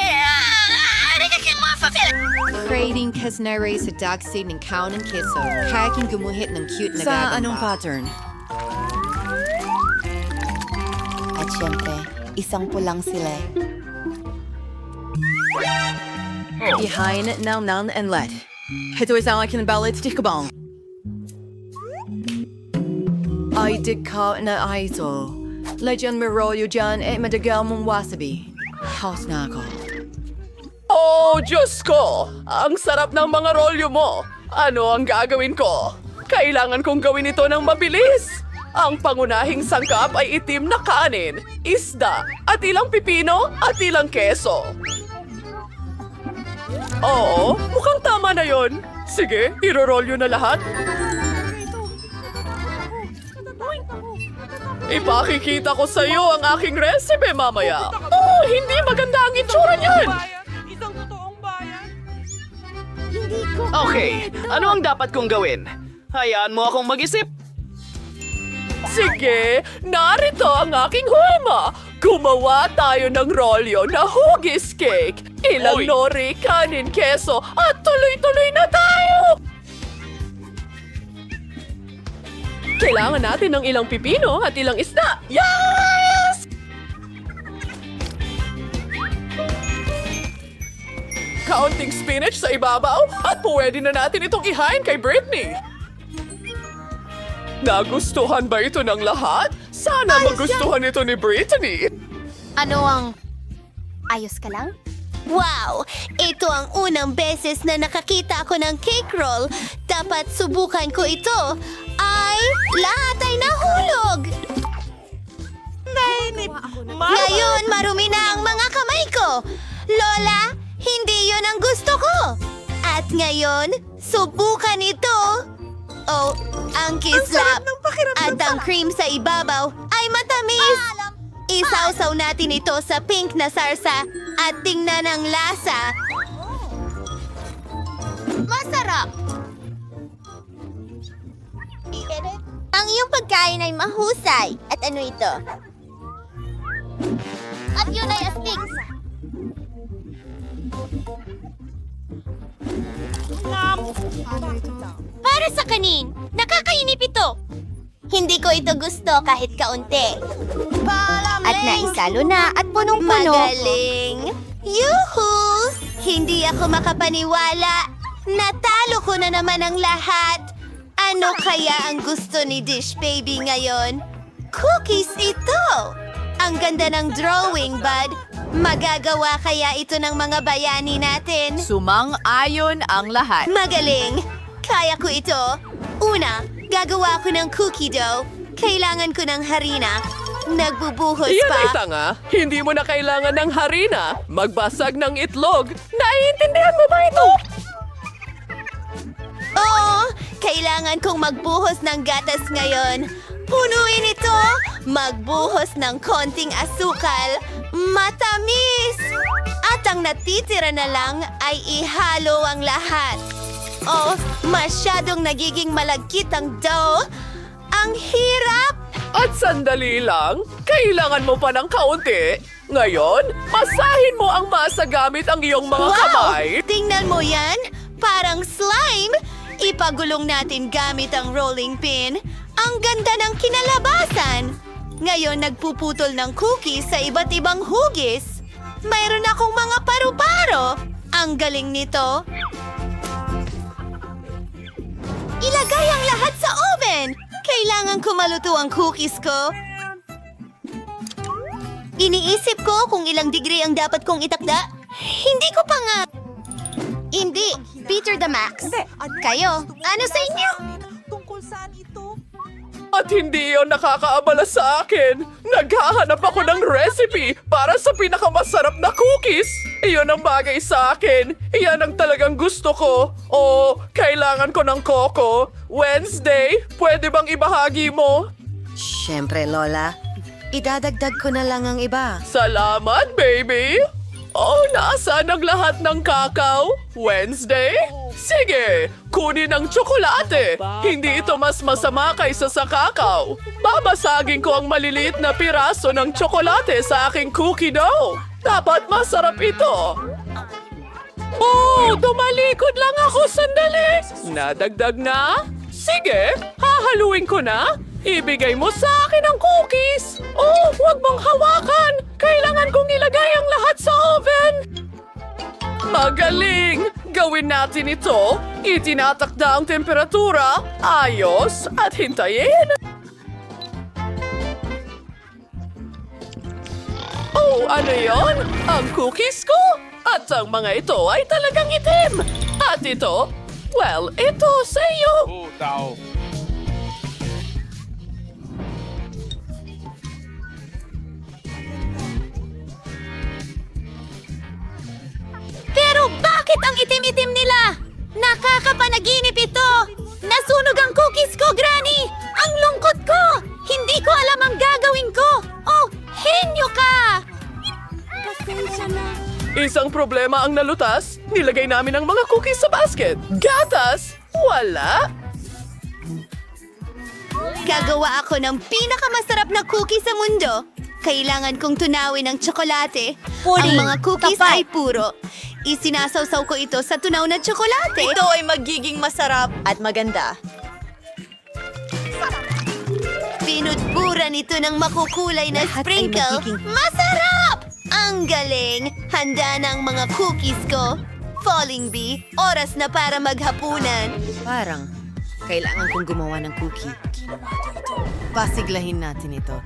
Creating kasnare sa dog seed ng cow ng keso. Kaya king gumuhit ng cute na Sa gagamba. anong pattern? At syempre, isang pulang sila. Behind now, now, and let. Ito isang akin ballet tikabong. Ay, di ka na ito. Legend merolyo dyan at madagal mong wasabi. House na ako. Oh, Diyos ko! Ang sarap ng mga rolyo mo! Ano ang gagawin ko? Kailangan kong gawin ito ng mabilis! Ang pangunahing sangkap ay itim na kanin, isda, at ilang pipino at ilang keso. Oo, mukhang tama na yon. Sige, irorolyo na lahat. Ipakikita ko sa iyo ang aking recipe mamaya. Oh, hindi maganda ang itsura niyan! Okay, ano ang dapat kong gawin? Hayaan mo akong mag-isip. Sige, narito ang aking hulma. Gumawa tayo ng rolyo na hugis cake. Ilang nori, kanin, keso, at tuloy-tuloy na tayo! Kailangan natin ng ilang pipino at ilang isda. Yes! Kaunting spinach sa ibabaw at pwede na natin itong ihain kay Britney. Nagustuhan ba ito ng lahat? Sana magustuhan ito ni Britney. Ano ang... Ayos ka lang? Wow! Ito ang unang beses na nakakita ako ng cake roll. Dapat subukan ko ito. Ay, lahat ay nahulog! Ngayon, marumi na ang mga kamay ko. Lola, hindi yun ang gusto ko. At ngayon, subukan ito. Oh, ang kislap at ang cream sa ibabaw ay matamis. Isawsaw natin ito sa pink na sarsa at tingnan ang lasa. Masarap! Ang iyong pagkain ay mahusay. At ano ito? At yun ay astig. Para sa kanin, nakakainip ito. Hindi ko ito gusto kahit kaunti. At naisalo na at punong-puno. Magaling! Yuhu! Hindi ako makapaniwala. Natalo ko na naman ang lahat. Ano kaya ang gusto ni Dish Baby ngayon? Cookies ito! Ang ganda ng drawing, bud. Magagawa kaya ito ng mga bayani natin? Sumang-ayon ang lahat. Magaling! Kaya ko ito. Una, gagawa ko ng cookie dough. Kailangan ko ng harina. Nagbubuhos Iyan ay pa. tanga. Hindi mo na kailangan ng harina. Magbasag ng itlog. Naiintindihan mo ba ito? Oo, kailangan kong magbuhos ng gatas ngayon. Punuin ito. Magbuhos ng konting asukal. Matamis! At ang natitira na lang ay ihalo ang lahat. Oh, masyadong nagiging malagkit ang dough. Ang hirap! At sandali lang, kailangan mo pa ng kaunti. Ngayon, masahin mo ang masa gamit ang iyong mga kamay. Tingnan mo yan! Parang slime! Ipagulong natin gamit ang rolling pin. Ang ganda ng kinalabasan! Ngayon, nagpuputol ng cookies sa iba't ibang hugis. Mayroon akong mga paru-paro. Ang galing nito. Ilagay ang lahat sa oven! Kailangan ko maluto ang cookies ko. Iniisip ko kung ilang degree ang dapat kong itakda. Hindi ko pa nga... Hindi. Peter the Max. Kayo, ano sa inyo? At hindi yon nakakaabala sa akin. Naghahanap ako ng recipe para sa pinakamasarap na cookies. Iyon ang bagay sa akin. Iyan ang talagang gusto ko. Oh, kailangan ko ng coco. Wednesday, pwede bang ibahagi mo? Siyempre, Lola. Idadagdag ko na lang ang iba. Salamat, baby! Oh, nasaan ang lahat ng kakao? Wednesday? Sige, kunin ang tsokolate. Hindi ito mas masama kaysa sa kakao. Babasagin ko ang maliliit na piraso ng tsokolate sa aking cookie dough. Dapat masarap ito. Oh, tumalikod lang ako sandali. Nadagdag na? Sige, hahaluin ko na. Ibigay mo sa akin ang cookies! Oh, huwag mong hawakan! Kailangan kong ilagay ang lahat sa oven! Magaling! Gawin natin ito. Itinatakda ang temperatura. Ayos at hintayin. Oh, ano yon? Ang cookies ko? At ang mga ito ay talagang itim. At ito? Well, ito sa iyo. Pero bakit ang itim-itim nila? Nakakapanaginip ito! Nasunog ang cookies ko, Granny! Ang lungkot ko! Hindi ko alam ang gagawin ko! Oh, henyo ka! Pasensya na. Isang problema ang nalutas. Nilagay namin ang mga cookies sa basket. Gatas? Wala. Gagawa ako ng pinakamasarap na cookie sa mundo. Kailangan kong tunawin ang tsokolate. Ang mga cookies ay puro. Isinasawsaw ko ito sa tunaw na tsokolate. Ito ay magiging masarap at maganda. Pinudburan ito ng makukulay na sprinkle. Masarap! Ang galing! Handa na ang mga cookies ko. Falling Bee, oras na para maghapunan. Parang, kailangan kong gumawa ng cookie. Pasiglahin natin ito.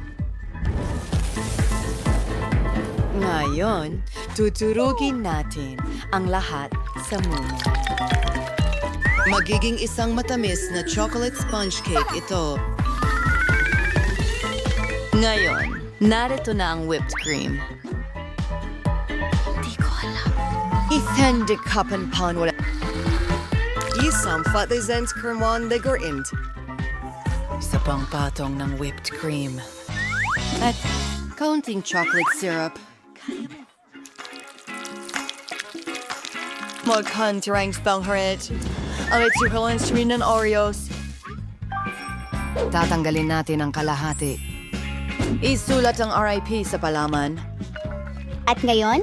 Ngayon, tuturugin natin ang lahat sa muna. Magiging isang matamis na chocolate sponge cake ito. Ngayon, narito na ang whipped cream. Isang dekapan pan wala. Isang fatizens kermon de gorind. Isa pang patong ng whipped cream. At kaunting chocolate syrup. Magkantirang spangharet. Ang itsipilans rin ng Oreos. Tatanggalin natin ang kalahati. Isulat ang RIP sa palaman. At ngayon?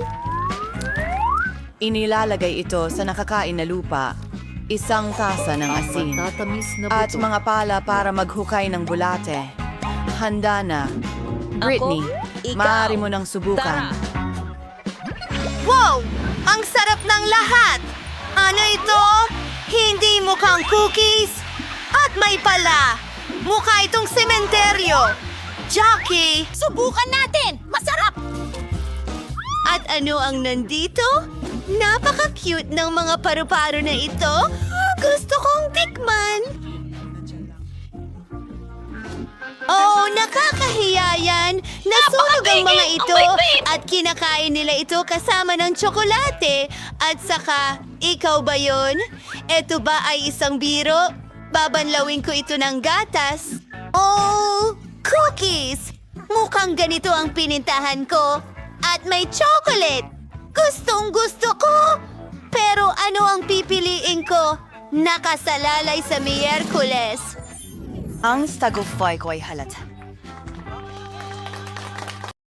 Inilalagay ito sa nakakain na lupa. Isang tasa ng asin. At mga pala para maghukay ng bulate. Handa na. Britney, maaari mo nang subukan. Wow! Ang sarap ng lahat! Ano ito? Hindi mukhang cookies? At may pala! Mukha itong sementeryo! Jackie! Subukan natin! Masarap! At ano ang nandito? Napaka-cute ng mga paru-paro na ito. Gusto kong tikman! Oh, nakakahiya yan! Nasunog ang mga ito at kinakain nila ito kasama ng tsokolate. At saka, ikaw ba yun? Ito ba ay isang biro? Babanlawin ko ito ng gatas. Oh, cookies! Mukhang ganito ang pinintahan ko. At may chocolate! Gustong gusto ko! Pero ano ang pipiliin ko? Nakasalalay sa Miyerkules. Ang stagofy ko ay halata.